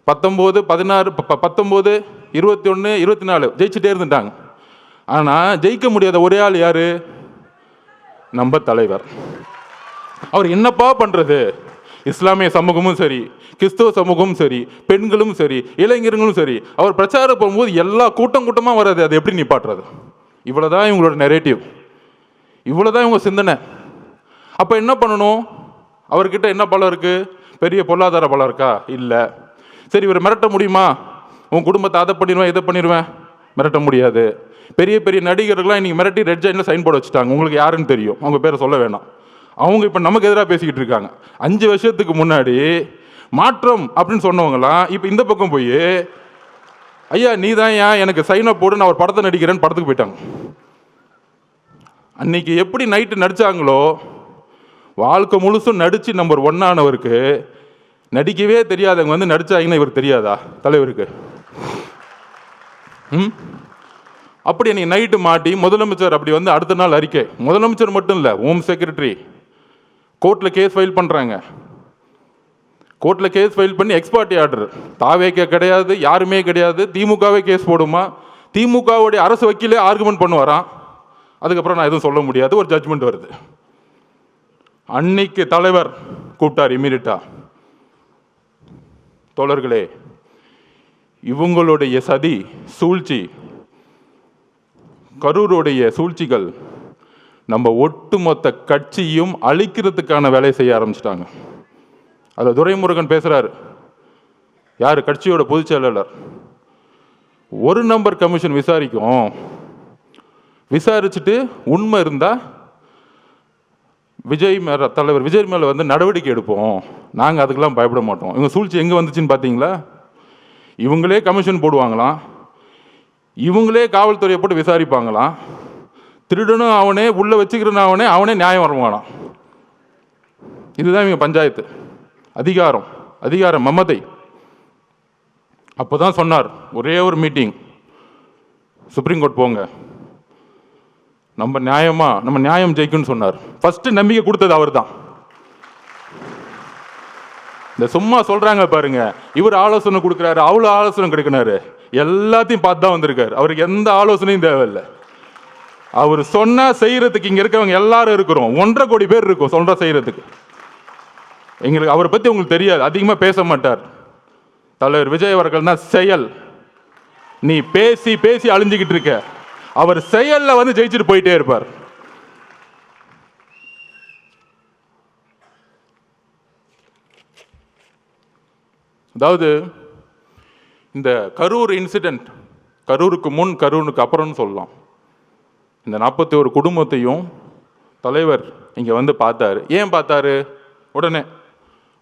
19, 16, 19, 21, 24 ஜெயிச்சுட்டே இருந்துட்டாங்க. ஆனால் ஜெயிக்க முடியாத ஒரே ஆள் யார்? நம்ம தலைவர். அவர் என்னப்பா பண்ணுறது? இஸ்லாமிய சமூகமும் சரி, கிறிஸ்தவ சமூகமும் சரி, பெண்களும் சரி, இளைஞர்களும் சரி, அவர் பிரச்சாரம் போகும்போது எல்லா கூட்டமாக வராது. அது எப்படி நிப்பாட்டுறது? இவ்வளோதான் இவங்களோட நெரேட்டிவ், இவ்வளோதான் இவங்க சிந்தனை. அப்போ என்ன பண்ணணும்? அவர்கிட்ட என்ன பலம் இருக்குது? பெரிய பொருளாதார பலம் இருக்கா? இல்லை. சரி, இவர் மிரட்ட முடியுமா? உன் குடும்பத்தை அதை பண்ணிடுவேன், இதை பண்ணிடுவேன். மிரட்ட முடியாது. பெரிய பெரிய நடிகர்கள்லாம் இன்றைக்கி மிரட்டி ரெட் ஜெயினில் சைன் போட வச்சுட்டாங்க. உங்களுக்கு யாருன்னு தெரியும், அவங்க பேரை சொல்ல வேணாம். அவங்க இப்போ நமக்கு எதிராக பேசிக்கிட்டு இருக்காங்க. 5 வருஷத்துக்கு முன்னாடி மாற்றம் அப்படின்னு சொன்னவங்களாம் இப்போ இந்த பக்கம் போய், ஐயா நீ தான் ஏன் எனக்கு சைனை போடு, நான் ஒரு படத்தை நடிக்கிறேன்னு படத்துக்கு போயிட்டாங்க. அன்னைக்கு எப்படி நைட்டு நடித்தாங்களோ, வாழ்க்கை முழுசும் நடித்து நம்பர் 1 ஆனவருக்கு நடிக்கவே தெரியாதவங்க வந்து நடித்தாங்கன்னா இவருக்கு தெரியாதா தலைவருக்கு? அப்படி அன்றைக்கி நைட்டு மாட்டி முதலமைச்சர் அப்படி வந்து அடுத்த நாள் அறிக்கை, முதலமைச்சர் மட்டும் இல்லை, ஹோம் செக்ரட்டரி கோர்ட்டில் கேஸ் ஃபைல் பண்ணுறாங்க. கோர்ட்டில் கேஸ் ஃபைல் பண்ணி எக்ஸ்பார்ட்டி ஆர்டர். தாவேக்கே கிடையாது, யாருமே கிடையாது, திமுகவே கேஸ் போடுமா, திமுகவுடைய அரசு வக்கீலே ஆர்குமெண்ட் பண்ணுவாராம். அதுக்கப்புறம் நான் எதுவும் சொல்ல முடியாது, ஒரு ஜட்ஜ்மெண்ட் வருது. அன்னைக்கு தலைவர் கூப்பிட்டார் இமீடியட்டா, தோழர்களே இவங்களுடைய சதி சூழ்ச்சி, கரூருடைய சூழ்ச்சிகள் நம்ம ஒட்டுமொத்த கட்சியும் அழிக்கிறதுக்கான வேலையை செய்ய ஆரம்பிச்சிட்டாங்க. அதில் துரைமுருகன் பேசுகிறார், யார்? கட்சியோட பொதுச் செயலாளர். 1 நம்பர் கமிஷன் விசாரிக்கும், விசாரிச்சுட்டு உண்மை இருந்தால் தலைவர் விஜய் மேலே வந்து நடவடிக்கை எடுப்போம், நாங்கள் அதுக்கெல்லாம் பயப்பட மாட்டோம். இவங்க சூழ்ச்சி எங்கே வந்துச்சுன்னு பார்த்தீங்களா? இவங்களே கமிஷன் போடுவாங்களாம், இவங்களே காவல்துறையை போட்டு விசாரிப்பாங்களாம், திருடனும் அவனே, உள்ளே வச்சுக்கிறன்னு அவனே நியாயம் வருவானாம். இதுதான் இவங்க பஞ்சாயத்து. அதிகாரம் மமதை. அப்போ தான் சொன்னார், ஒரே ஒரு மீட்டிங், சுப்ரீம் கோர்ட் போங்க, நம்ம நியாயம் ஜெயிக்கும்னு சொன்னார். ஃபர்ஸ்ட் நம்பிக்கை கொடுத்தது அவர் தான். இந்த சும்மா சொல்றாங்க பாருங்க, இவர் ஆலோசனை கொடுக்குறாரு, அவ்வளோ ஆலோசனை கிடைக்கிறாரு, எல்லாத்தையும் பார்த்து தான் வந்திருக்காரு. அவருக்கு எந்த ஆலோசனையும் தேவையில்லை. அவர் சொன்னா செய்யறதுக்கு இங்க இருக்கவங்க எல்லாரும் இருக்கிறோம், 1.5 கோடி பேர் இருக்கும் சொல்ற செய்யறதுக்கு. எங்களுக்கு அவரை பத்தி உங்களுக்கு தெரியாது, அதிகமாக பேச மாட்டார். தலைவர் விஜய் அவர்கள் தான் செயல். நீ பேசி பேசி அழிஞ்சுக்கிட்டு இருக்க, அவர் செயல்ல வந்து ஜெயிச்சுட்டு போயிட்டே இருப்பார். அதாவது இந்த கரூர் இன்சிடென்ட், கரூருக்கு முன் கரூருக்கு அப்புறம்னு சொல்லலாம். இந்த 41 குடும்பத்தையும் தலைவர் இங்கே வந்து பார்த்தாரு. ஏன் பார்த்தாரு? உடனே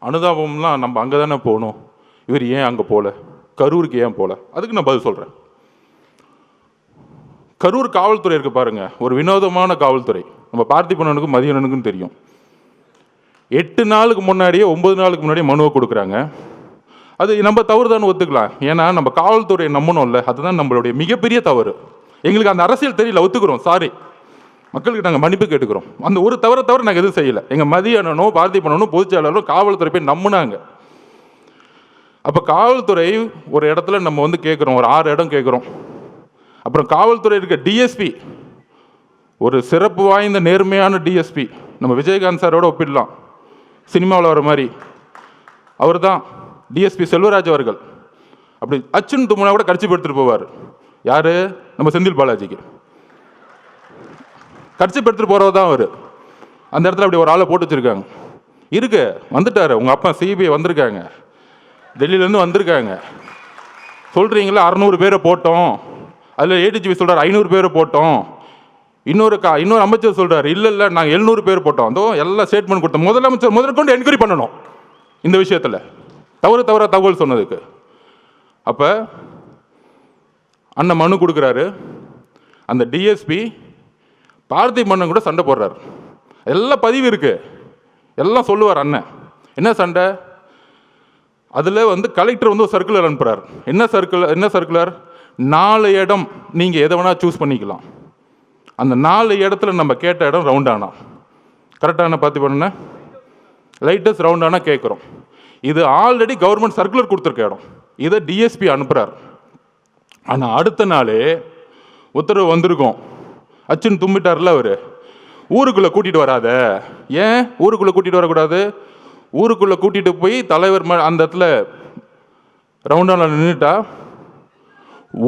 அனுதாபம்லாம் நம்ம அங்கே தானே போகணும், இவர் ஏன் அங்கே போகல, கரூருக்கு ஏன் போகல? அதுக்கு நான் பதில் சொல்கிறேன். கரூர் காவல்துறை இருக்கு பாருங்க, ஒரு வினோதமான காவல்துறை. நம்ம பார்த்திபனுக்கும் மதியனுக்கும் தெரியும். 8 நாளுக்கு முன்னாடியே 9 நாளுக்கு முன்னாடியே மனுவை கொடுக்குறாங்க. அது நம்ம தவறு தான் ஒத்துக்கலாம், ஏன்னா நம்ம காவல்துறையை நம்பணும்ல, அதுதான் நம்மளுடைய மிகப்பெரிய தவறு. எங்களுக்கு அந்த அரசியல் தெரியல, ஒத்துக்கிறோம், சாரி, மக்களுக்கு நாங்கள் மன்னிப்பு கேட்டுக்கிறோம். அந்த ஒரு தவிர நாங்கள் எதுவும் செய்யலை. எங்கள் மதியனோ பார்த்திபனோ பொதுச்செயலாளரும் காவல்துறை போய் நம்பினாங்க. அப்போ காவல்துறை ஒரு இடத்துல நம்ம வந்து கேட்குறோம், ஒரு 6 இடம் கேட்குறோம். அப்புறம் காவல்துறை இருக்க டிஎஸ்பி, ஒரு சிறப்பு வாய்ந்த நேர்மையான டிஎஸ்பி, நம்ம விஜயகாந்த் சாரோட ஒப்பிடலாம், சினிமாவில் வர மாதிரி. அவர் தான் டிஎஸ்பி செல்வராஜ் அவர்கள். அப்படி அச்சுன்னு தும்முனா கூட கட்சி எடுத்துட்டு போவார். யாரு? நம்ம செந்தில் பாலாஜிக்கு கட்சி எடுத்துட்டு போறவர் தான் அவர். அந்த இடத்துல அப்படி ஒரு ஆளை போட்டு வச்சுருக்காங்க. இருக்கு, வந்துட்டார் உங்கள் அப்பா, சிபிஐ வந்திருக்காங்க, டெல்லியிலேருந்து வந்திருக்காங்க. சொல்கிறீங்களா 600 பேரை போட்டோம், அதில் ஏடிஜிபி சொல்கிறார் 500 பேரை போட்டோம், இன்னொரு அமைச்சர் சொல்கிறார் இல்லை நாங்கள் 700 பேர் போட்டோம். அதோ எல்லாம் ஸ்டேட்மெண்ட் கொடுத்தோம். முதலமைச்சர் முதற்கொண்டு என்கொயரி பண்ணணும் இந்த விஷயத்தில், தவறாக தகவல் சொன்னதுக்கு. அப்போ அண்ணன் மனு கொடுக்குறாரு. அந்த டிஎஸ்பி பார்த்திப் மன்னன் கூட சண்டை போடுறார். எல்லாம் பதிவு இருக்குது, எல்லாம் சொல்லுவார் அண்ணன். என்ன சண்டை? அதில் கலெக்டர் ஒரு சர்க்குலர் அனுப்புகிறார். என்ன சர்க்குலர்? 4 இடம் நீங்கள் எதை வேணால் சூஸ் பண்ணிக்கலாம். அந்த 4 இடத்துல நம்ம கேட்ட இடம் ரவுண்டானா, கரெக்டான பார்த்து பண்ண லைட்டஸ்ட் ரவுண்டானா கேட்குறோம். இது ஆல்ரெடி கவர்மெண்ட் சர்க்குலர் கொடுத்துருக்க இடம். இதை டிஎஸ்பி அனுப்புகிறார். ஆனால் அடுத்த நாளே உத்தரவு வந்திருக்கும். அச்சுன்னு தும்பிட்டார்ல அவர், ஊருக்குள்ளே கூட்டிகிட்டு வராத. ஏன் ஊருக்குள்ளே கூட்டிகிட்டு வரக்கூடாது? ஊருக்குள்ளே கூட்டிகிட்டு போய் தலைவர் அந்த இடத்துல ரவுண்டான நின்றுட்டா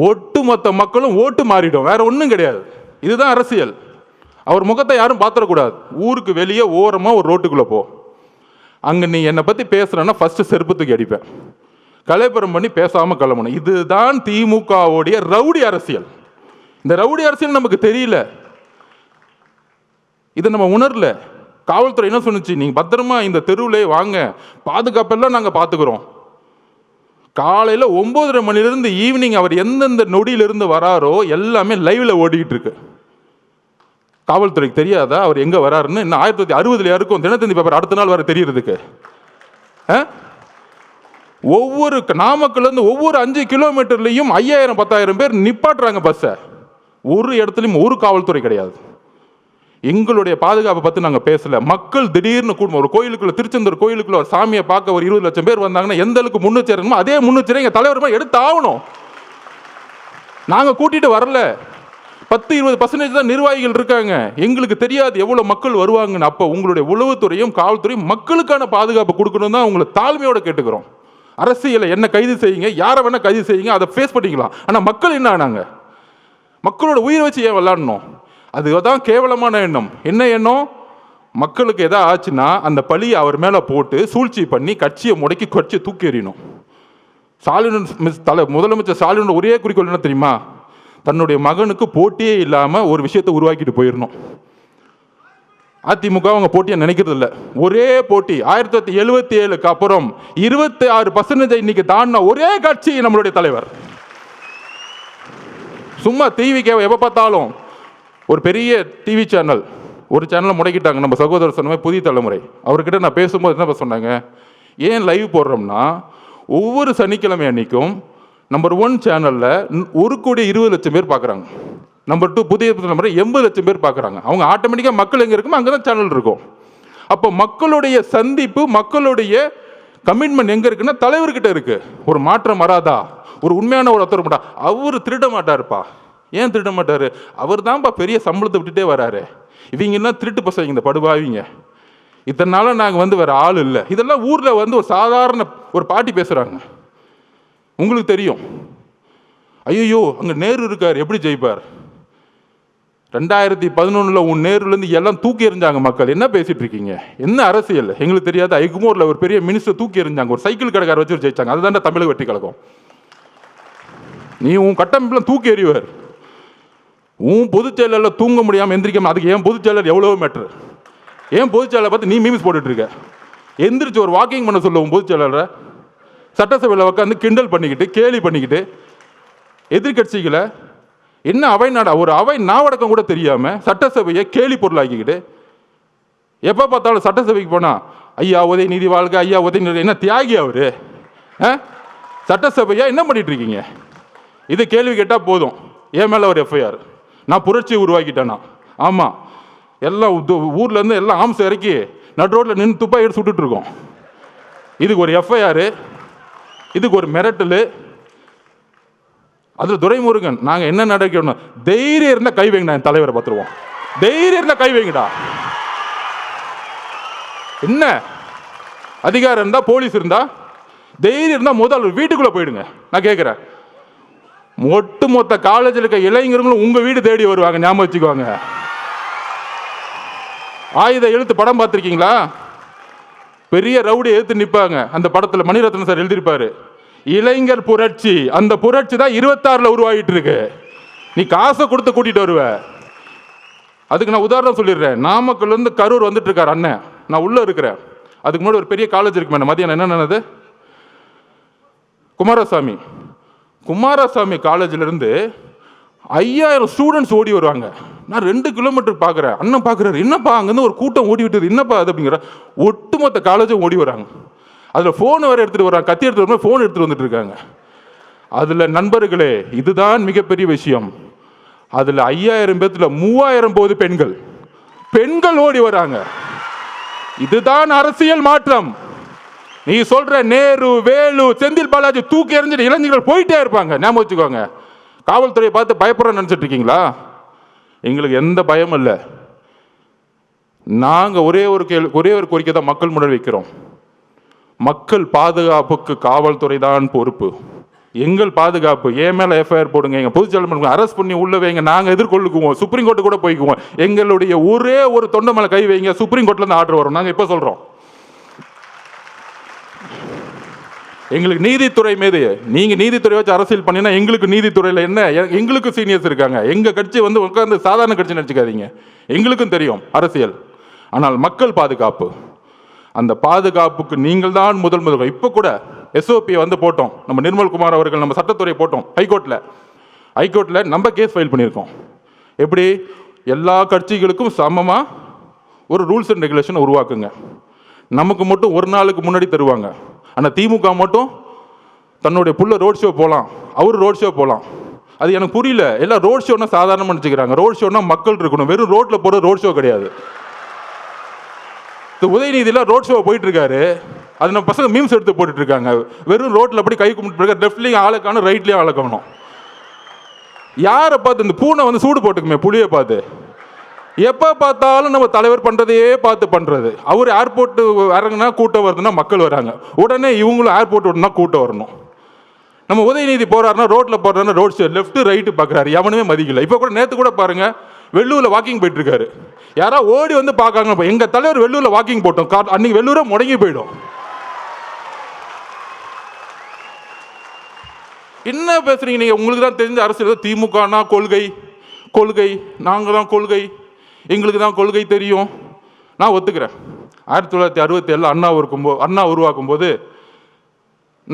ஒட்டுமொத்த மக்களும் ஓட்டு மாறிடும், வேற ஒன்றும் கிடையாது. இதுதான் அரசியல். அவர் முகத்தை யாரும் பார்த்துடக்கூடாது. ஊருக்கு வெளியே ஓரமாக ஒரு ரோட்டுக்குள்ளே போ, அங்கே நீ என்னை பற்றி பேசுகிறேன்னா ஃபஸ்ட்டு செருப்பு தூக்கி அடிப்பேன், கலைப்புறம் பண்ணி பேசாமல் கிளம்பணும். இதுதான் திமுகவுடைய ரவுடி அரசியல். இந்த ரவுடி அரசியல் நமக்கு தெரியல, இதை நம்ம உணரல. காவல்துறை என்ன சொன்னிச்சு? நீங்கள் பத்திரமா இந்த தெருவிலே வாங்க, பாதுகாப்பெல்லாம் நாங்கள் பார்த்துக்குறோம். காலையில் 9:30 மணிலிருந்து ஈவினிங் அவர் எந்தெந்த நொடியிலிருந்து வராரோ எல்லாமே லைவ்ல ஓடிக்கிட்டு இருக்கு. காவல்துறைக்கு தெரியாதா அவர் எங்கே வராருன்னு? இன்னும் 1960 இருக்கும் தினத்தந்தி பேப்பர் அடுத்த நாள் வர தெரியறதுக்கு. ஒவ்வொரு நாமக்கல்லேருந்து ஒவ்வொரு 5 கிலோமீட்டர்லையும் 5000-10,000 பேர் நிப்பாட்டுறாங்க பஸ்ஸை. ஒரு இடத்துலையும் ஒரு காவல்துறை கிடையாது. எங்களுடைய பாதுகாப்பை பற்றி நாங்கள் பேசலை. மக்கள் திடீர்னு கூட்டம், ஒரு கோயிலுக்குள்ள, திருச்செந்தூர் கோயிலுக்குள்ள ஒரு சாமியை பார்க்க ஒரு 20 லட்சம் பேர் வந்தாங்கன்னா எந்த அளவுக்கு முன்னெச்சரிக்கணுமோ அதே முன்னெச்சரிக்கை எங்கள் தலைவர் எடுத்து ஆகணும். நாங்கள் கூட்டிகிட்டு வரல, 10-20% தான் நிர்வாகிகள் இருக்காங்க. எங்களுக்கு தெரியாது எவ்வளோ மக்கள் வருவாங்கன்னு. அப்போ உங்களுடைய உளவுத்துறையும் காவல்துறையும் மக்களுக்கான பாதுகாப்பு கொடுக்கணும் தான் உங்களை தாழ்மையோடு கேட்டுக்கிறோம். அரசியலை என்ன கைது செய்யுங்க, யாரை வேணால் கைது செய்யுங்க, அதை ஃபேஸ் பண்ணிக்கலாம். ஆனால் மக்கள் என்ன ஆனாங்க? மக்களோட உயிரை வச்சு ஏன் விளாடணும்? அதுதான் கேவலமான எண்ணம். என்ன எண்ணம்? மக்களுக்கு எதாவது ஆச்சுன்னா அந்த பழியை அவர் மேலே போட்டு சூழ்ச்சி பண்ணி கட்சியை முடக்கி கட்சியை தூக்கி எறியணும். முதலமைச்சர் ஸ்டாலினோட ஒரே குறிக்கோள் என்ன தெரியுமா? தன்னுடைய மகனுக்கு போட்டியே இல்லாமல் ஒரு விஷயத்தை உருவாக்கிட்டு போயிடணும். அதிமுக அவங்க போட்டியை நினைக்கிறது இல்லை. ஒரே போட்டி 1977க்கு அப்புறம் 26% இன்னைக்கு தாண்டின ஒரே கட்சி நம்மளுடைய தலைவர். சும்மா டிவிக்கு எப்போ பார்த்தாலும் ஒரு பெரிய டிவி சேனல், ஒரு சேனலை முடக்கிட்டாங்க. நம்ம சகோதரர் சொன்ன மாதிரி புதிய தலைமுறை. அவர்கிட்ட நான் பேசும்போது என்ன சொன்னாங்க, ஏன் லைவ் போடுறோம்னா ஒவ்வொரு சனிக்கிழமை அன்னைக்கும் நம்பர் 1 சேனலில் 1,20,00,000 பேர் பார்க்குறாங்க. நம்பர் 2 புதிய தலைமுறை 80,00,000 பேர் பார்க்குறாங்க. அவங்க ஆட்டோமேட்டிக்காக மக்கள் எங்கே இருக்குமோ அங்கே தான் சேனல் இருக்கும். அப்போ மக்களுடைய சந்திப்பு, மக்களுடைய கமிட்மெண்ட் எங்கே இருக்குன்னா தலைவர்கிட்ட இருக்குது. ஒரு மாற்றம் வராதா? ஒரு உண்மையான ஒரு ஒருத்தர் மாட்டா, அவர் திருட மாட்டாருப்பா. ஏன் திருட மாட்டார்? அவர் தான்ப்பா பெரிய சம்பளத்தை விட்டுட்டே வராரு. இவங்கெல்லாம் திருட்டு பசங்க, இந்த படுபாவிங்க. இத்தனை நாளாக நாங்கள் வேறு ஆள் இல்லை. இதெல்லாம் ஊரில் ஒரு சாதாரண ஒரு பாட்டி பேசுகிறாங்க. உங்களுக்கு தெரியும், ஐயோ அங்கே நேரு இருக்கார், எப்படி ஜெயிப்பார்? 2011 உன் நேருலேருந்து எல்லாம் தூக்கி எறிஞ்சாங்க மக்கள். என்ன பேசிட்டு இருக்கீங்க? என்ன அரசியல் எங்களுக்கு தெரியாது. ஐகுமோரில் ஒரு பெரிய மினிஸ்டர் தூக்கி எறிஞ்சாங்க, ஒரு சைக்கிள் கடைக்கார வச்சு ஜெயிச்சாங்க. அதுதான் தமிழக வெற்றி கழகம். நீ உன் கட்டமைப்புலாம் தூக்கி எறிவார். உன் பொதுச்செயலில் தூங்க முடியாமல் எந்திரிக்காம, அதுக்கு ஏன் பொதுச்செயலர் எவ்வளோ மேட்ரு? ஏன் பொதுச்செயலை பார்த்து நீ மீம்ஸ் போட்டுட்டு இருக்க? எந்திரிச்சு ஒரு வாக்கிங் பண்ண சொல்ல உன் பொதுச்செயலரை. சட்டசபையில் உட்காந்து கிண்டல் பண்ணிக்கிட்டு கேலி பண்ணிக்கிட்டு எதிர்கட்சிகளை என்ன அவை நாடா, ஒரு அவை நாவடக்கம் கூட தெரியாமல் சட்டசபையை கேலி பொருளாக்கிக்கிட்டு எப்போ பார்த்தாலும் சட்டசபைக்கு போனால் ஐயா உதயநிதி வாழ்க, ஐயா உதயநிதி. என்ன தியாகி அவரு? சட்டசபையா என்ன பண்ணிட்டு இருக்கீங்க? இது கேள்வி கேட்டால் போதும், என் மேலே ஒரு எஃப்ஐஆர், நான் புரட்சியை உருவாக்கிட்டேன்னா. ஆமாம், எல்லாம் ஊர்லேருந்து எல்லாம் ஆம்ஸ் இறக்கி நடு ரோட்டில் நின்று துப்பாக்கி எடுத்து சுட்டுட்டு இருக்கோம். இதுக்கு ஒரு எஃப்ஐஆர், இதுக்கு ஒரு மிரட்டல். அதில் துரைமுருகன் நாங்கள் என்ன நடக்கணும், தைரியம் இருந்தால் கை வைங்கடா, என் தலைவரை பார்த்துருவோம். தைரியம் இருந்தால் கை வைங்கடா. என்ன அதிகாரம் இருந்தால், போலீஸ் இருந்தா, தைரியம் இருந்தால் முதல் வீட்டுக்குள்ளே போயிடுங்க. நான் கேட்குறேன், ஒட்டுமொத்த காலேஜில் இருக்க இளைஞர்களும் உங்கள் வீடு தேடி வருவாங்க, ஞாபகம் வச்சுக்குவாங்க. ஆயுத எழுத்து படம் பார்த்துருக்கீங்களா? பெரிய ரவுடி எழுத்து நிற்பாங்க. அந்த படத்தில் மணிரத்னம் சார் எழுதியிருப்பாரு, இளைஞர் புரட்சி. அந்த புரட்சி தான் 26ல் உருவாகிட்டு இருக்கு. நீ காசை கொடுத்து கூட்டிட்டு வருவ. அதுக்கு நான் உதாரணம் சொல்லிடுறேன். நாமக்கல்லேருந்து கரூர் வந்துட்டு இருக்காரு அண்ணன், நான் உள்ள இருக்கிறேன். அதுக்கு முன்னாடி ஒரு பெரிய காலேஜ் இருக்கு மேடம், மதியானம் என்ன நடந்தது? குமாரசாமி காலேஜிலேருந்து 5000 ஸ்டூடெண்ட்ஸ் ஓடி வருவாங்க. நான் 2 கிலோமீட்டர் பார்க்குறேன். அண்ணன் பார்க்குறாரு, என்னப்பா அங்கேருந்து ஒரு கூட்டம் ஓடி விட்டது, என்னப்பா அது அப்படிங்கிற. ஒட்டுமொத்த காலேஜும் ஓடி வராங்க. அதில் ஃபோன் வேறு எடுத்துகிட்டு வராங்க, கத்தி எடுத்துகிட்டு வரும்போது ஃபோன் எடுத்துகிட்டு வந்துட்டு இருக்காங்க. அதில் நண்பர்களே, இதுதான் மிகப்பெரிய விஷயம். அதில் 5000 பேர்த்தில் 3000 போது பெண்கள் ஓடி வராங்க. இதுதான் அரசியல் மாற்றம். நீ சொல்ற நேரு, வேலு, செந்தில் பாலாஜி தூக்கி எறிஞ்சிட்டு இளைஞர்கள் போயிட்டே இருப்பாங்க. ஞாபகம் வச்சுக்கோங்க. காவல்துறையை பார்த்து பயப்படுறோன்னு நினைச்சிட்டு இருக்கீங்களா? எங்களுக்கு எந்த பயமும் இல்லை. நாங்கள் ஒரே ஒரு கோரிக்கை தான் மக்கள் முன்னாடி வைக்கிறோம். மக்கள் பாதுகாப்புக்கு காவல்துறை தான் பொறுப்பு. எங்கள் பாதுகாப்பு. என் மேலே எஃப்ஐஆர் போடுங்க, எங்கள் பொதுச்செயலாளர் அரெஸ்ட் பண்ணி உள்ள வைங்க, நாங்கள் எதிர்கொள்ளுக்குவோம், சுப்ரீம் கோர்ட்டு கூட போய்க்குவோம். எங்களுடைய ஒரே ஒரு தொண்டை மேலே கை வைங்க, சுப்ரீம் கோர்ட்லேருந்து ஆர்டர் வரும். நாங்கள் இப்போ சொல்கிறோம், எங்களுக்கு நீதித்துறை மீது, நீங்கள் நீதித்துறை வச்சு அரசியல் பண்ணினா எங்களுக்கு நீதித்துறையில் என்ன, எங்களுக்கு சீனியர்ஸ் இருக்காங்க. எங்கள் கட்சி வந்து உட்காந்து சாதாரண கட்சி நினச்சிக்காதீங்க, எங்களுக்கும் தெரியும் அரசியல். ஆனால் மக்கள் பாதுகாப்பு, அந்த பாதுகாப்புக்கு நீங்கள் தான் முதல். இப்போ கூட எஸ்ஓபியை வந்து போட்டோம், நம்ம நிர்மல்குமார் அவர்கள் நம்ம சட்டத்துறை போட்டோம் ஹைகோர்ட்டில் நம்ம கேஸ் ஃபைல் பண்ணியிருக்கோம். எப்படி எல்லா கட்சிகளுக்கும் சமமாக ஒரு ரூல்ஸ் அண்ட் ரெகுலேஷன் உருவாக்குங்க. நமக்கு மட்டும் ஒரு நாளுக்கு முன்னாடி தருவாங்க. ஆனால் திமுக மட்டும் தன்னுடைய புள்ள ரோட் ஷோ போகலாம், அவர் ரோட் ஷோ போகலாம். அது எனக்கு புரியல. எல்லாம் ரோட் ஷோன்னா சாதாரணமாக நினச்சிக்கிறாங்க. ரோட் ஷோன்னா மக்கள் இருக்கணும், வெறும் ரோட்டில் போகிற ரோட் ஷோ கிடையாது. உதயநிதியில் ரோட் ஷோ போயிட்டு இருக்காரு, அது நம்ம பசங்க மீம்ஸ் எடுத்து போட்டுட்டு இருக்காங்க. வெறும் ரோட்டில் அப்படி கை கும்பிட்டு லெஃப்ட்லேயும் ஆளை காணும், ரைட்லேயும் ஆளை காணும். யாரை பார்த்து இந்த பூனை வந்து சூடு போட்டுக்குமே, புளியை பார்த்து. எப்போ பார்த்தாலும் நம்ம தலைவர் பண்ணுறதையே பார்த்து பண்ணுறது. அவர் ஏர்போர்ட்டு இறங்குனா கூட்டம் வருதுன்னா மக்கள் வராங்க, உடனே இவங்களும் ஏர்போர்ட் விடனா கூட்டம் வரணும். நம்ம உதயநிதி போகிறாருன்னா ரோட்டில் போகிறாருன்னா ரோட் ஷோ லெஃப்ட்டு ரைட்டு பார்க்குறாரு, எவனுமே மதிக்கல. இப்போ கூட நேற்று கூட பாருங்கள், வெள்ளூரில் வாக்கிங் போயிட்டு இருக்காரு. யாரா ஓடி வந்து பார்க்காங்க, எங்கள் தலைவர் வெள்ளூரில் வாக்கிங் போட்டோம், அன்னைக்கு வெள்ளூரை முடங்கி போயிடும். என்ன பேசுறீங்க நீங்க? உங்களுக்கு தான் தெரிஞ்ச அரசியல். திமுகனா கொள்கை, நாங்கள் தான் கொள்கை, எங்களுக்கு தான் கொள்கை தெரியும். நான் ஒத்துக்கிறேன். 1967 அண்ணா உருவாக்கும் போது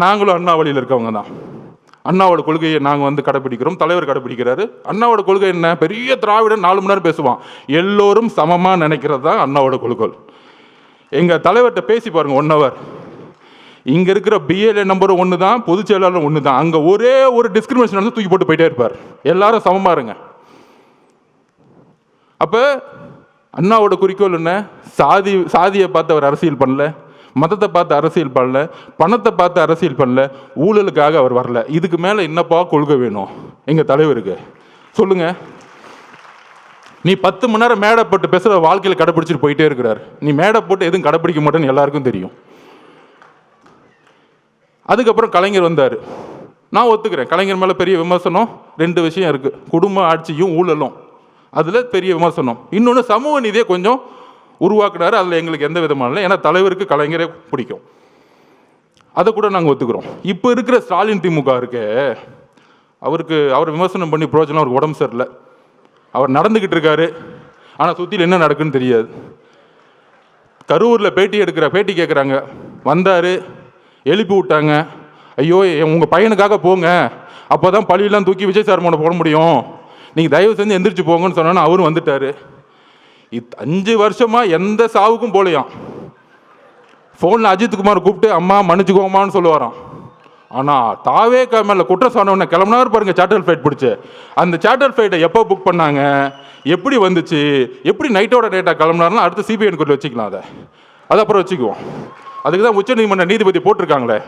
நாங்களும் அண்ணா வழியில் இருக்கவங்க தான். அண்ணாவோட கொள்கையை நாங்கள் வந்து கடைப்பிடிக்கிறோம், தலைவர் கடைப்பிடிக்கிறாரு. அண்ணாவோட கொள்கை என்ன? பெரிய திராவிடன் 4 மணி நேரம் பேசுவான். எல்லோரும் சமமாக நினைக்கிறது தான் அண்ணாவோட கொள்கை. எங்கள் தலைவர்கிட்ட பேசி பாருங்கள் 1 hour. இங்கே இருக்கிற பிஎல்ஏ நம்பர் 1 தான், பொதுச் செயலாளர் 1 தான். அங்கே ஒரே ஒரு டிஸ்கிரிமினேஷன் வந்து தூக்கி போட்டு போயிட்டே இருப்பார். எல்லாரும் சமமாக இருங்க. அப்போ அண்ணாவோட குறிக்கோள் என்ன? சாதியை பார்த்து அவர் அரசியல் பண்ணல, மதத்தை பார்த்து அரசியல் பண்ணல, பணத்தை பார்த்து அரசியல் பண்ணல, ஊழலுக்காக அவர் வரல. இதுக்கு மேலே என்னப்பா கொள்கை வேணும் எங்கள் தலைவருக்கு? சொல்லுங்க. நீ 10 மணி நேரம் மேடை போட்டு பேசுகிற வாழ்க்கையில் கடைப்பிடிச்சிட்டு போயிட்டே இருக்கிறார். நீ மேடை போட்டு எதுவும் கடைப்பிடிக்க மாட்டேன்னு எல்லாருக்கும் தெரியும். அதுக்கப்புறம் கலைஞர் வந்தார். நான் ஒத்துக்கிறேன், கலைஞர் மேலே பெரிய விமர்சனம் 2 விஷயம் இருக்குது. குடும்ப ஆட்சியும் ஊழலும், அதில் பெரிய விமர்சனம். இன்னொன்று சமூக நீதியை கொஞ்சம் உருவாக்குனாரு, அதில் எங்களுக்கு எந்த விதமான இல்லை. ஏன்னா தலைவருக்கு கலைஞரே பிடிக்கும், அதை கூட நாங்கள் ஒத்துக்கிறோம். இப்போ இருக்கிற ஸ்டாலின் திமுக இருக்கு, அவர் விமர்சனம் பண்ணி பிரோஜனம். அவருக்கு உடம்பு சரியில்லை, அவர் நடந்துக்கிட்டு இருக்காரு, ஆனால் சுற்றியில் என்ன நடக்குன்னு தெரியாது. கரூரில் பேட்டி கேட்குறாங்க, வந்தார், எழுப்பி விட்டாங்க. ஐயோ உங்கள் பையனுக்காக போங்க, அப்போ தான் பழியெல்லாம் தூக்கி விஜய் சார் மேலே போட முடியும், நீங்கள் தயவு செஞ்சு எந்திரிச்சு போங்கன்னு சொன்னோன்னா அவரும் வந்துட்டார். 5 வருஷமாக எந்த சாவுக்கும் போலையாம். ஃபோனில் அஜித்குமார் கூப்பிட்டு அம்மா மன்னிச்சுக்கோமான்னு சொல்லுவாராம். ஆனால் தாவேக்கா மேலே குற்றம் சொன்னவொன்னே கிளம்புனாரு பாருங்கள், சார்ட்டர் ஃப்ளைட் பிடிச்சி. அந்த சார்ட்டர் ஃப்ளைட்டை எப்போ புக் பண்ணாங்க, எப்படி வந்துச்சு, எப்படி நைட்டோட டேட்டாக கிளம்புனாருன்னா அடுத்து சிபிஐ என்கொயரி வச்சுக்கலாம். அதை அப்புறம் வச்சுக்குவோம். அதுக்கு தான் உச்சநீதிமன்ற நீதிபதி போட்டிருக்காங்களே,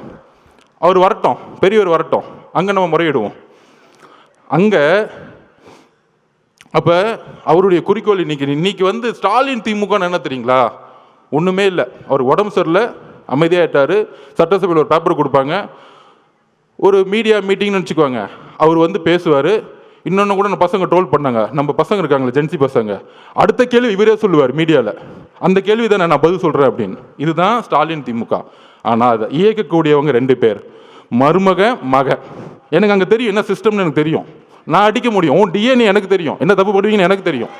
அவர் வரட்டும், பெரியவர் வரட்டும், அங்கே நம்ம முறையிடுவோம். அங்கே அப்போ அவருடைய குறிக்கோள் இன்னைக்கு வந்து ஸ்டாலின் திமுகன்னு என்ன தெரியுங்களா? ஒன்றுமே இல்லை. அவர் உடம்பு சரியில்லை, அமைதியாகிட்டார். சட்டசபையில் ஒரு பேப்பர் கொடுப்பாங்க, ஒரு மீடியா மீட்டிங்னு வச்சுக்குவாங்க, அவர் வந்து பேசுவார். இன்னொன்று கூட நம்ம பசங்க ட்ரோல் பண்ணாங்க, நம்ம பசங்க இருக்காங்களே ஜென்சி பசங்க, அடுத்த கேள்வி இவரே சொல்லுவார் மீடியாவில். அந்த கேள்வி தானே நான் பதில் சொல்கிறேன் அப்படின்னு. இதுதான் ஸ்டாலின் திமுக. ஆனால் அதை இயக்கக்கூடியவங்க 2 பேர், மருமக மக. எனக்கு அங்கே தெரியும் என்ன சிஸ்டம்னு எனக்கு தெரியும். நான் அடிக்க முடியும். உன் டிஎன்ஏ எனக்கு தெரியும், என்ன தப்பு பண்ணுவீங்கன்னு எனக்கு தெரியும்.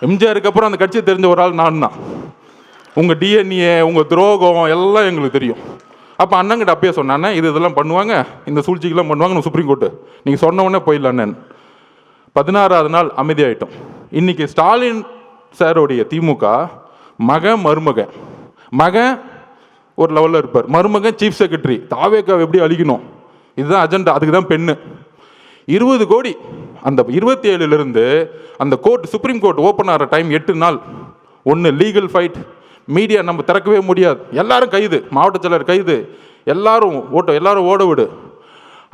எம்ஜிஆருக்கு அப்புறம் அந்த கட்சியை தெரிஞ்ச ஒரு ஆள் நான் தான். உங்கள் டிஎன்ஏ, உங்கள் துரோகம் எல்லாம் எங்களுக்கு தெரியும். அப்போ அண்ணங்கிட்ட அப்பயே சொன்னானே இதெல்லாம் பண்ணுவாங்க, இந்த சூழ்ச்சிக்கெல்லாம் பண்ணுவாங்க சுப்ரீம் கோர்ட்டு, நீங்கள் சொன்ன உடனே போயிடலான்னு. 16வது நாள் அமைதியாயிட்டோம். இன்னைக்கு ஸ்டாலின் சாரோடைய திமுக மருமக. மகன் ஒரு லெவலில் இருப்பார், மருமகன் சீஃப் செக்ரட்டரி. தாவேக்காவை எப்படி அழிக்கணும், இதுதான் அஜெண்டா. அதுக்கு தான் பெண்ணு 20 கோடி. அந்த 27லிருந்து அந்த கோர்ட், சுப்ரீம் கோர்ட் ஓப்பன் ஆகிற டைம் 8 நாள். ஒன்று லீகல் ஃபைட், மீடியா நம்ம திறக்கவே முடியாது, எல்லாரும் கைது, மாவட்ட செயலர் கைது, எல்லாரும் ஓட விடு.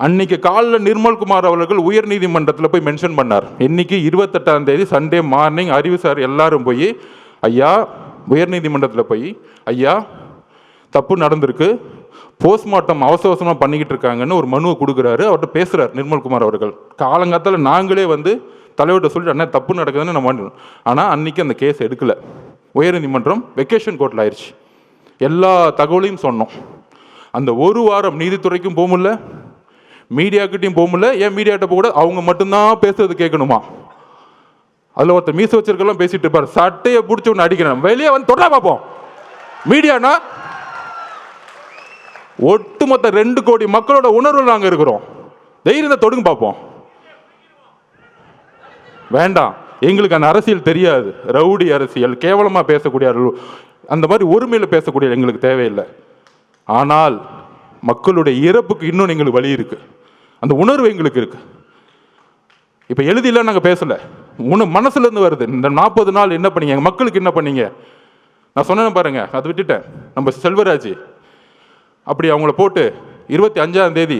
அன்னைக்கு காலில் நிர்மல்குமார் அவர்கள் உயர் நீதிமன்றத்தில் போய் மென்ஷன் பண்ணார். இன்னைக்கு 28ஆம் தேதி சண்டே மார்னிங் அறிவு சார் எல்லாரும் போய் ஐயா உயர் நீதிமன்றத்தில் போய் ஐயா தப்பு நடந்திருக்கு, போஸ்ட்மார்ட்டம் அவசரமாக பண்ணிக்கிட்டு இருக்காங்கன்னு ஒரு மனுவை கொடுக்குறாரு. அவர்கிட்ட பேசுகிறார் நிர்மல்குமார் அவர்கள். காலங்காலத்தில் நாங்களே தலைவர்கிட்ட சொல்லிட்டு அண்ணா தப்பு நடக்குதுன்னு நம்ம. ஆனால் அன்றைக்கி அந்த கேஸ் எடுக்கலை. உயர்நீதிமன்றம் வெக்கேஷன் கோர்ட்டில் ஆயிடுச்சு. எல்லா தகவலையும் சொன்னோம். அந்த ஒரு வாரம் நீதித்துறைக்கும் போக முடியல, மீடியாக்கிட்டையும் போக முடியல. ஏன் மீடியாட்ட போக கூட அவங்க மட்டும்தான் பேசுறது கேட்கணுமா? அதில் ஒருத்தர் மீச வச்சிருக்கலாம் பேசிட்டு இருப்பார், சட்டையை பிடிச்சி ஒன்று அடிக்கிறேன், வெளியே தொடர பார்ப்போம். மீடியானா ஒட்டுமொத்த 2 கோடி மக்களோட உணர்வு நாங்கள் இருக்கிறோம். தைரியத்தை தொடுங்க பார்ப்போம். வேண்டாம், எங்களுக்கு அந்த அரசியல் தெரியாது. ரவுடி அரசியல், கேவலமாக பேசக்கூடிய அந்த மாதிரி ஒருமையில் பேசக்கூடிய எங்களுக்கு தேவையில்லை. ஆனால் மக்களுடைய இறப்புக்கு இன்னும் எங்களுக்கு வழி இருக்கு, அந்த உணர்வு எங்களுக்கு இருக்கு. இப்போ எழுதிலாம் நாங்கள் பேசலை, மனசுலேருந்து வருது. இந்த 40 நாள் என்ன பண்ணீங்க, எங்கள் மக்களுக்கு என்ன பண்ணீங்க? நான் சொன்னேன் பாருங்க, அதை விட்டுட்டேன். நம்ம செல்வராஜ் அப்படி அவங்கள போட்டு 25ஆம் தேதி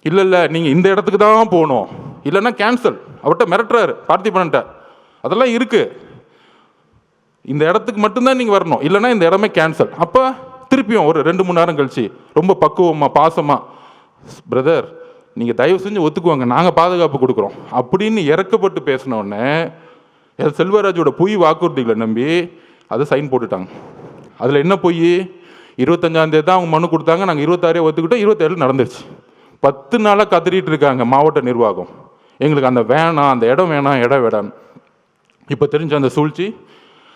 இல்லை நீங்கள் இந்த இடத்துக்கு தான் போகணும், இல்லைன்னா கேன்சல், அவர்கிட்ட மிரட்டுறாரு பார்த்திபன்ட்ட. அதெல்லாம் இருக்கு, இந்த இடத்துக்கு மட்டும்தான் நீங்கள் வரணும், இல்லைன்னா இந்த இடமே கேன்சல். அப்போ திருப்பியும் ஒரு 2-3 நேரம் கழிச்சு ரொம்ப பக்குவமாக பாசமாக, பிரதர் நீங்கள் தயவு செஞ்சு ஒத்துக்குவாங்க, நாங்கள் பாதுகாப்பு கொடுக்குறோம் அப்படின்னு இறக்கப்பட்டு பேசினோடனே செல்வராஜோட பொய் வாக்குறுதிகளை நம்பி அதை சைன் போட்டுட்டாங்க. அதில் என்ன பொய்? 25ஆம் தேதி தான் அவங்க மனு கொடுத்தாங்க, நாங்கள் 26 ஒத்துக்கிட்டோம், 27 நடந்துருச்சு. 10 நாளாக கத்திரிட்டு இருக்காங்க மாவட்ட நிர்வாகம், எங்களுக்கு அந்த வேணாம், அந்த இடம் வேணாம், இடம் வேடான்னு. இப்போ தெரிஞ்ச அந்த சூழ்ச்சி.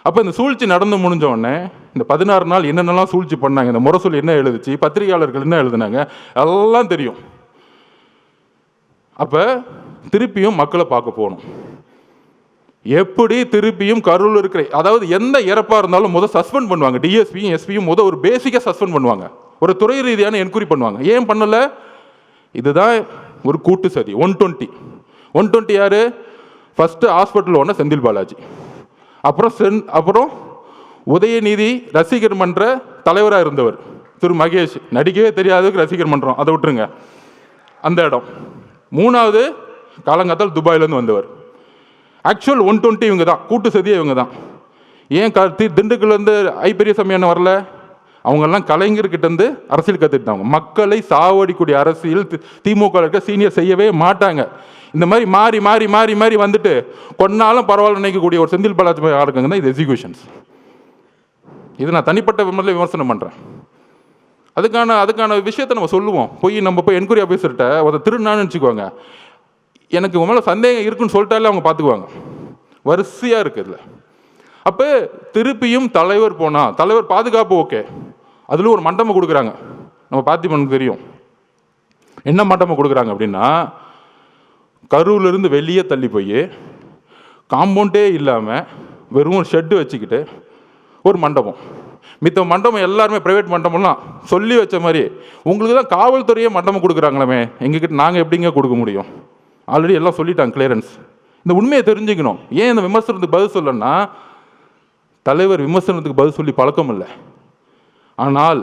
அப்போ இந்த சூழ்ச்சி நடந்து முடிஞ்ச உடனே இந்த 16 நாள் என்னென்னலாம் சூழ்ச்சி பண்ணாங்க, இந்த முரசொலி என்ன எழுதுச்சு, பத்திரிகையாளர்கள் என்ன எழுதுனாங்க, எல்லாம் தெரியும். அப்போ திருப்பியும் மக்களை பார்க்க போகணும். எப்படி திருப்பியும் கரூரில் இருக்கிற, அதாவது எந்த இறப்பாக இருந்தாலும் முதல் சஸ்பெண்ட் பண்ணுவாங்க. டிஎஸ்பியும் எஸ்பியும் ஒரு பேசிக்காக சஸ்பெண்ட் பண்ணுவாங்க, ஒரு துறை ரீதியான என்கொயரி பண்ணுவாங்க. ஏன் பண்ணலை? இதுதான் ஒரு கூட்டு சதி. 120 யாரு? First hospital owner Senthil Balaji, அப்புறம் உதயநிதி ரசிகர் மன்ற தலைவராக இருந்தவர் திரு மகேஷ், நடிக்கவே தெரியாததுக்கு ரசிகர் மன்றம், அதை விட்டுருங்க அந்த இடம். 3வது காலங்காத்தால் துபாயிலேருந்து வந்தவர். ஆக்சுவல் 120 இவங்க தான், கூட்டு சதியே இவங்க தான். ஏன் திண்டுக்கல்லேருந்து பெரியசாமி என்ன வரல? அவங்கெல்லாம் கலைஞர்கிட்டேருந்து அரசியல் கற்றுக்கிட்டாங்க. மக்களை சாவடிக்கூடிய அரசியல் திமுக இருக்க சீனியர் செய்யவே மாட்டாங்க. இந்த மாதிரி மாறி மாறி மாறி மாறி வந்துட்டு கொன்னாலும் பரவாயில்ல நினைக்கக்கூடிய ஒரு செந்தில் பாலாஜி யாருக்குங்க தான் இது எக்ஸிக்யூஷன்ஸ். இது நான் தனிப்பட்ட விமர்சனம் பண்ணுறேன். அதுக்கான விஷயத்தை நம்ம சொல்லுவோம். நம்ம போய் என்கொயரி ஆஃபீஸர்கிட்ட ஒரு திருநான்னு வச்சுக்குவாங்க, எனக்கு உங்க மேலே சந்தேகம் இருக்குன்னு சொல்லிட்டாலே அவங்க பார்த்துக்குவாங்க. வரிசையாக இருக்குது இதில். அப்போ திருப்பியும் தலைவர் போனால், தலைவர் பாதுகாப்பு ஓகே, அதில் ஒரு மண்டபம் கொடுக்குறாங்க. நம்ம பார்த்திபனுக்கு தெரியும் என்ன மண்டபம் கொடுக்குறாங்க அப்படின்னா, கரூர்லேருந்து வெளியே தள்ளி போய் காம்பவுண்டே இல்லாமல் வெறும் ஒரு ஷெட்டு வச்சுக்கிட்டு ஒரு மண்டபம். மித்த மண்டபம் எல்லாருமே ப்ரைவேட் மண்டபம்லாம் சொல்லி வச்ச மாதிரி உங்களுக்கு தான் காவல்துறையே மண்டபம் கொடுக்குறாங்களே, எங்ககிட்ட நாங்கள் எப்படிங்க கொடுக்க முடியும்? ஆல்ரெடி எல்லாம் சொல்லிட்டாங்க கிளியரன்ஸ். இந்த உண்மையை தெரிஞ்சுக்கணும். ஏன் இந்த விமர்சனத்துக்கு பதில் சொல்லணும்னா, தலைவர் விமர்சனத்துக்கு பதில் சொல்லி பழக்கம் இல்லை. ஆனால்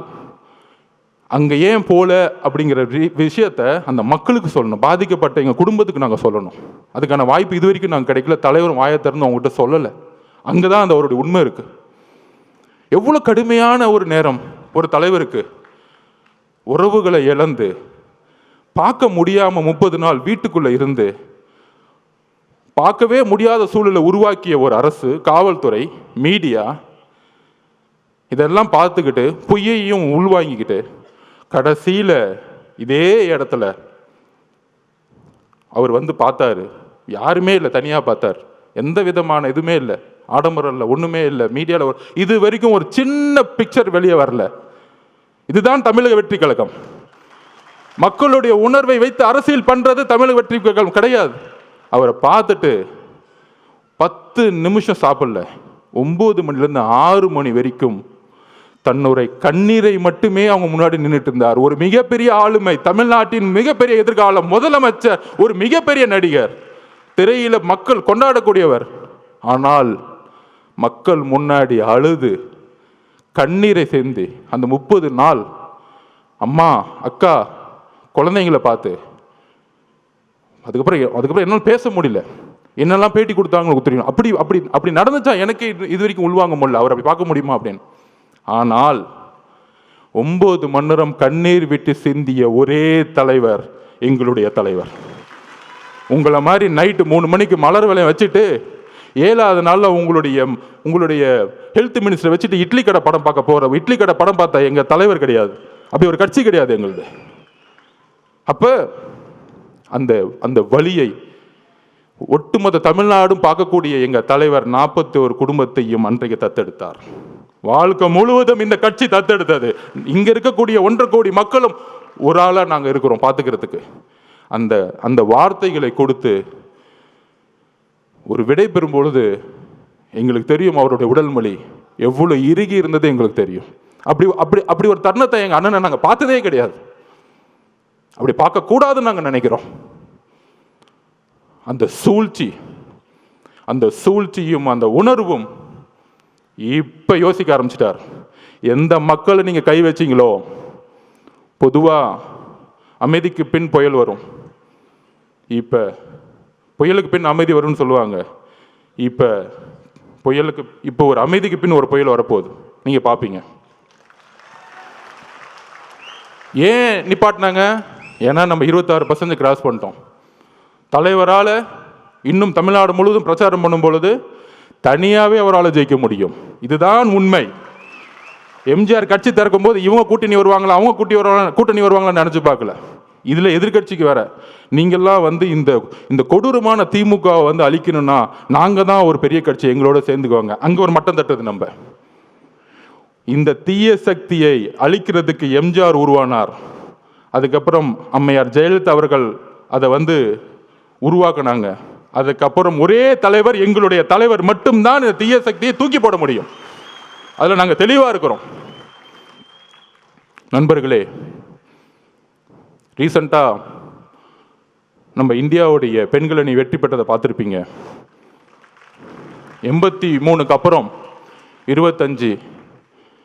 அங்கே ஏன் போல அப்படிங்கிற விஷயத்தை அந்த மக்களுக்கு சொல்லணும், பாதிக்கப்பட்ட எங்கள் குடும்பத்துக்கு நாங்கள் சொல்லணும். அதுக்கான வாய்ப்பு இது வரைக்கும் நாங்கள் கிடைக்கல. தலைவர் வாயை திறந்து அவங்ககிட்ட சொல்லலை. அங்கே தான் அந்த அவருடைய உண்மை இருக்குது. எவ்வளோ கடுமையான ஒரு நேரம் ஒரு தலைவருக்கு, உறவுகளை இழந்து பார்க்க முடியாமல் 30 நாள் வீட்டுக்குள்ளே இருந்து பார்க்கவே முடியாத சூழலை உருவாக்கிய ஒரு அரசு, காவல்துறை, மீடியா இதெல்லாம் பார்த்துக்கிட்டு பொய்யையும் உள்வாங்கிக்கிட்டு கடைசியில் இதே இடத்துல அவர் வந்து பார்த்தாரு. யாருமே இல்லை, தனியாக பார்த்தார். எந்த விதமான இதுவுமே இல்லை, ஆடம்பரம் இல்லை, ஒன்றுமே இல்லை. மீடியாவில் இது வரைக்கும் ஒரு சின்ன பிக்சர் வெளியே வரல. இதுதான் தமிழக வெற்றி கழகம். மக்களுடைய உணர்வை வைத்து அரசியல் பண்றது தமிழக வெற்றி கழகம் கிடையாது. அவரை பார்த்துட்டு 10 நிமிஷம் சாப்பிடல, 9 மணிலேருந்து 6 மணி வரைக்கும் தன்னுடைய கண்ணீரை மட்டுமே அவங்க முன்னாடி நின்றுட்டு இருந்தார். ஒரு மிகப்பெரிய ஆளுமை, தமிழ்நாட்டின் மிகப்பெரிய எதிர்காலம், முதலமைச்சர், ஒரு மிகப்பெரிய நடிகர், திரையில மக்கள் கொண்டாடக்கூடியவர். ஆனால் மக்கள் முன்னாடி அழுது கண்ணீரை சேர்ந்து அந்த 30 நாள் அம்மா, அக்கா, குழந்தைங்களை பார்த்து அதுக்கப்புறம் என்னால் பேச முடியல. என்னெல்லாம் பேட்டி கொடுத்தாங்க தெரியும். அப்படி அப்படி அப்படி நடந்துச்சா எனக்கு இது வரைக்கும் உள்வாங்க முடியல. அவர் அப்படி பார்க்க முடியுமா அப்படின்னு. ஆனால் 9 மணி நேரம் கண்ணீர் விட்டு சிந்திய ஒரே தலைவர் எங்களுடைய தலைவர். உங்களை மாதிரி நைட்டு 3 மணிக்கு மலர் விலையை வச்சுட்டு 7வது நாளில் உங்களுடைய ஹெல்த் மினிஸ்டரை வச்சுட்டு இட்லி கடை படம் பார்க்க போகிற இட்லி கடை படம் பார்த்தா எங்கள் தலைவர் கிடையாது. அப்படி ஒரு கட்சி கிடையாது எங்களுது. அப்போ அந்த அந்த வலியை ஒட்டுமொத்த தமிழ்நாடும் பார்க்கக்கூடிய எங்கள் தலைவர் 41 குடும்பத்தையும் அன்றைக்கு தத்தெடுத்தார். வாழ்க்கை முழுவதும் இந்த கட்சி தத்தெடுத்தது. இங்க இருக்கக்கூடிய 1.5 கோடி மக்களும் ஒரு ஆளா நாங்க இருக்கிறோம் பார்த்துக்கிறதுக்கு. அந்த அந்த வார்த்தைகளை கொடுத்து ஒரு விடை பெறும் பொழுது எங்களுக்கு தெரியும் அவருடைய உடல் மொழி எவ்வளவு இறுகி இருந்தது எங்களுக்கு தெரியும். அப்படி அப்படி அப்படி ஒரு தருணத்தை எங்க அண்ணனை நாங்க பார்த்ததே கிடையாது. அப்படி பார்க்க கூடாதுன்னு நாங்க நினைக்கிறோம். அந்த சூழ்ச்சியும் அந்த உணர்வும் இப்ப யோசிக்க ஆரம்பிச்சிட்டார். எந்த மக்களை நீங்க கை வச்சீங்களோ, பொதுவா அமைதிக்கு பின் புயல் வரும், இப்ப புயலுக்கு பின் அமைதி வரும்னு சொல்லுவாங்க. இப்போ ஒரு அமைதிக்கு பின் ஒரு புயல் வரப்போகுது, நீங்க பாப்பீங்க. ஏன் நிப்பாட்டினாங்க? ஏன்னா நம்ம 26% கிராஸ் பண்ணிட்டோம். தலைவரால் இன்னும் தமிழ்நாடு முழுவதும் பிரச்சாரம் பண்ணும் பொழுது தனியாகவே அவரால் ஜெயிக்க முடியும். இதுதான் உண்மை. எம்ஜிஆர் கட்சி திறக்கும் போது இவங்க கூட்டணி வருவாங்களா, அவங்க கூட்டணி வருவாங்களான்னு நினச்சி பார்க்கல. இதில் எதிர்கட்சிக்கு வேற நீங்கள்லாம் வந்து இந்த கொடூரமான திமுகவை வந்து அழிக்கணும்னா நாங்கள் தான் ஒரு பெரிய கட்சி, எங்களோட சேர்ந்துக்குவாங்க. அங்கே ஒரு மட்டம் தட்டுது. நம்ம இந்த தீய சக்தியை அழிக்கிறதுக்கு எம்ஜிஆர் உருவானார். அதுக்கப்புறம் அம்மையார் ஜெயலலிதா அவர்கள் அதை வந்து உருவாக்குனாங்க. அதுக்கப்புறம் ஒரே தலைவர், எங்களுடைய தலைவர் மட்டும்தான் இந்த தீய சக்தியை தூக்கி போட முடியும். அதில் நாங்கள் தெளிவாக இருக்கிறோம். நண்பர்களே, ரீசண்டாக நம்ம இந்தியாவுடைய பெண்கள் அணி வெற்றி பெற்றதை பார்த்துருப்பீங்க. 83க்கு அப்புறம் 25,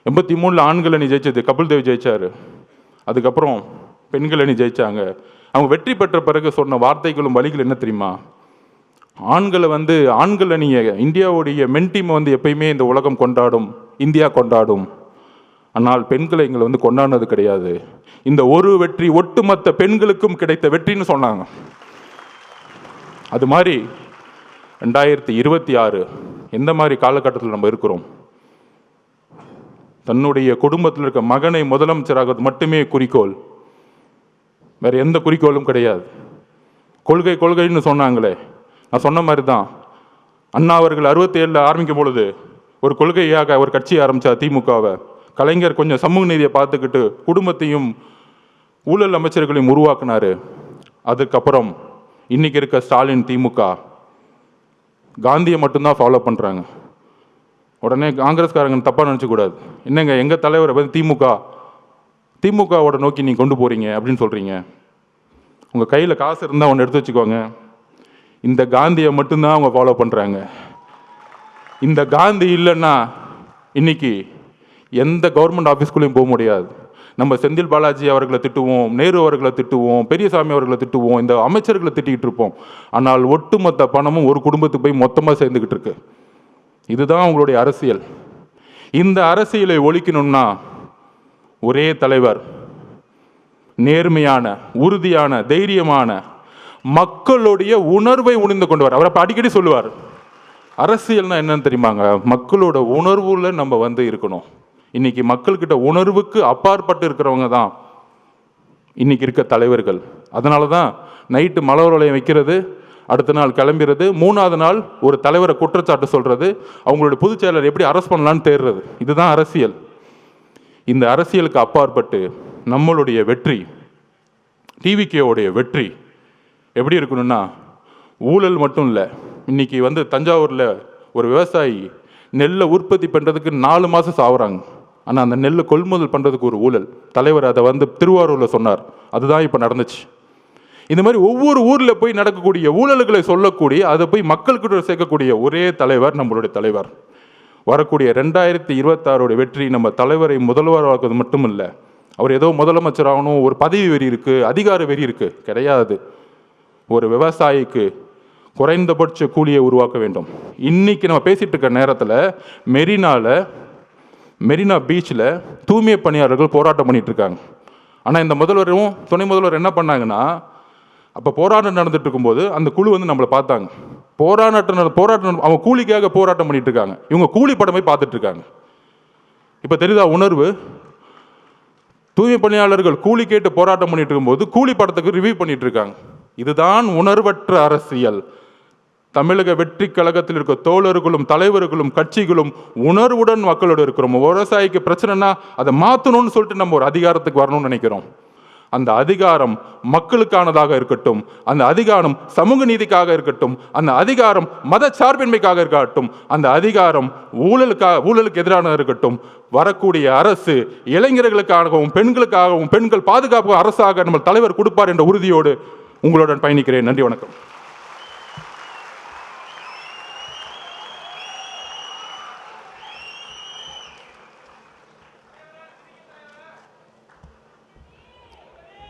83 ஆண்கள் அணி ஜெயிச்சது கபில் தேவ் ஜெயிச்சாரு. அதுக்கப்புறம் பெண்கள் அணி ஜெயிச்சாங்க. அவங்க வெற்றி பெற்ற பிறகு சொன்ன வார்த்தைகளும் வழிகள் என்ன தெரியுமா? ஆண்கள் அணியை, இந்தியாவுடைய மென் டீமை வந்து எப்பயுமே இந்த உலகம் கொண்டாடும், இந்தியா கொண்டாடும். ஆனால் பெண்களை எங்களை கொண்டாடினது கிடையாது. இந்த ஒரு வெற்றி ஒட்டுமொத்த பெண்களுக்கும் கிடைத்த வெற்றின்னு சொன்னாங்க. அது மாதிரி 2026 எந்த மாதிரி காலகட்டத்தில் நம்ம இருக்கிறோம்? தன்னுடைய குடும்பத்தில் இருக்க மகனை முதலமைச்சராக மட்டுமே குறிக்கோள், வேற எந்த குறிக்கோளும் கிடையாது. கொள்கைன்னு சொன்னாங்களே, நான் சொன்ன மாதிரி தான். அண்ணா அவர்கள் 67 ஆரம்பிக்கும் பொழுது ஒரு கொள்கையாக ஒரு கட்சியை ஆரம்பிச்சா திமுகவை. கலைஞர் கொஞ்சம் சமூக நீதியை பார்த்துக்கிட்டு குடும்பத்தையும் ஊழல் அமைச்சர்களையும் உருவாக்குனாரு. அதுக்கப்புறம் இன்னைக்கு இருக்க ஸ்டாலின் திமுக காந்தியை மட்டும்தான் ஃபாலோ பண்ணுறாங்க. உடனே காங்கிரஸ்காரங்க தப்பாக நினச்சக்கூடாது. என்னங்க எங்கள் தலைவரை வந்து திமுகவோட நோக்கி நீங்கள் கொண்டு போகிறீங்க அப்படின்னு சொல்கிறீங்க. உங்கள் கையில் காசு இருந்தால் ஒன்று எடுத்து வச்சுக்கோங்க. இந்த காந்தியை மட்டும்தான் அவங்க ஃபாலோ பண்ணுறாங்க. இந்த காந்தி இல்லைன்னா இன்னைக்கு எந்த கவர்மெண்ட் ஆஃபீஸ்குள்ளேயும் போக முடியாது. நம்ம செந்தில் பாலாஜி அவர்களை திட்டுவோம், நேரு அவர்களை திட்டுவோம், பெரியசாமி அவர்களை திட்டுவோம், இந்த அமைச்சர்களை திட்டிக்கிட்டு இருப்போம். ஆனால் ஒட்டுமொத்த பணமும் ஒரு குடும்பத்துக்கு போய் மொத்தமாக சேர்ந்துக்கிட்டு இருக்கு. இதுதான் அவங்களுடைய அரசியல். இந்த அரசியலை ஒழிக்கணும்னா ஒரே தலைவர், நேர்மையான, உறுதியான, தைரியமான, மக்களுடைய உணர்வை உணர்ந்து கொண்டு வர. அவர் அப்போ அடிக்கடி சொல்லுவார், அரசியல்னா என்னன்னு தெரியுமாங்க, மக்களோட உணர்வுல நம்ம இருக்கணும். இன்னைக்கு மக்கள்கிட்ட உணர்வுக்கு அப்பாற்பட்டு இருக்கிறவங்க தான் இன்னைக்கு இருக்க தலைவர்கள். அதனால தான் நைட்டு மலர் வளையம் வைக்கிறது, அடுத்த நாள் கிளம்பிடுறது, 3வது நாள் ஒரு தலைவரை குற்றச்சாட்டு சொல்றது, அவங்களுடைய பொதுச் செயலர் எப்படி அரெஸ்ட் பண்ணலான்னு தேடுறது. இதுதான் அரசியல். இந்த அரசியலுக்கு அப்பாற்பட்டு நம்மளுடைய வெற்றி, டிவிகேவுடைய வெற்றி எப்படி இருக்கணும்னா, ஊழல் மட்டும் இல்லை. இன்னைக்கு தஞ்சாவூரில் ஒரு விவசாயி நெல்லை உற்பத்தி பண்ணுறதுக்கு 4 மாதம் சாகுறாங்க. ஆனால் அந்த நெல்லை கொள்முதல் பண்ணுறதுக்கு ஒரு ஊழல். தலைவர் அதை திருவாரூரில் சொன்னார். அதுதான் இப்போ நடந்துச்சு. இந்த மாதிரி ஒவ்வொரு ஊரில் போய் நடக்கக்கூடிய ஊழல்களை சொல்லக்கூடிய, அதை போய் மக்கள்கிட்ட சேர்க்கக்கூடிய ஒரே தலைவர் நம்மளுடைய தலைவர். வரக்கூடிய 2026 வெற்றி நம்ம தலைவரை முதல்வராக்குவது மட்டும் இல்லை. அவர் ஏதோ முதலமைச்சர் ஆகணும், ஒரு பதவி வெறி இருக்குது, அதிகார வெறி இருக்குது, கிடையாது. ஒரு விவசாயிக்கு குறைந்தபட்ச கூலியை உருவாக்க வேண்டும். இன்னைக்கு நம்ம பேசிட்டு இருக்க நேரத்தில் மெரினா பீச்சில் தூய்மை பணியாளர்கள் போராட்டம் பண்ணிட்டு இருக்காங்க. ஆனால் இந்த முதல்வரும் துணை முதல்வர் என்ன பண்ணாங்கன்னா, அப்போ போராட்டம் நடந்துட்டு இருக்கும்போது அந்த குழு நம்மளை பார்த்தாங்க. போராட்டம் அவங்க கூலிக்காக போராட்டம் பண்ணிட்டு இருக்காங்க. இவங்க கூலி படமே பார்த்துட்டு இருக்காங்க. இப்போ தெரியுதா உணர்வு? தூய்மை பணியாளர்கள் கூலி கேட்டு போராட்டம் பண்ணிட்டு இருக்கும்போது கூலி படத்துக்கு ரிவ்யூ பண்ணிட்டு இருக்காங்க. இதுதான் உணர்வற்ற அரசியல். தமிழக வெற்றி கழகத்தில் இருக்க தோழர்களும் தலைவர்களும் கட்சிகளும் உணர்வுடன் மக்களோடு இருக்கிறோம். விவசாயிக்கு பிரச்சனைனா அதை மாற்றணும்னு சொல்லிட்டு நம்ம ஒரு அதிகாரத்துக்கு வரணும்னு நினைக்கிறோம். அந்த அதிகாரம் மக்களுக்கானதாக இருக்கட்டும், அந்த அதிகாரம் சமூக நீதிக்காக இருக்கட்டும், அந்த அதிகாரம் மத சார்பின்மைக்காக இருக்கட்டும், அந்த அதிகாரம் ஊழலுக்கு எதிரானதாக இருக்கட்டும். வரக்கூடிய அரசு இளைஞர்களுக்காகவும் பெண்களுக்காகவும் பெண்கள் பாதுகாப்பு அரசாக நம்ம தலைவர் கொடுப்பார் என்ற உறுதியோடு உங்களுடன் பயணிக்கிறேன். நன்றி, வணக்கம்.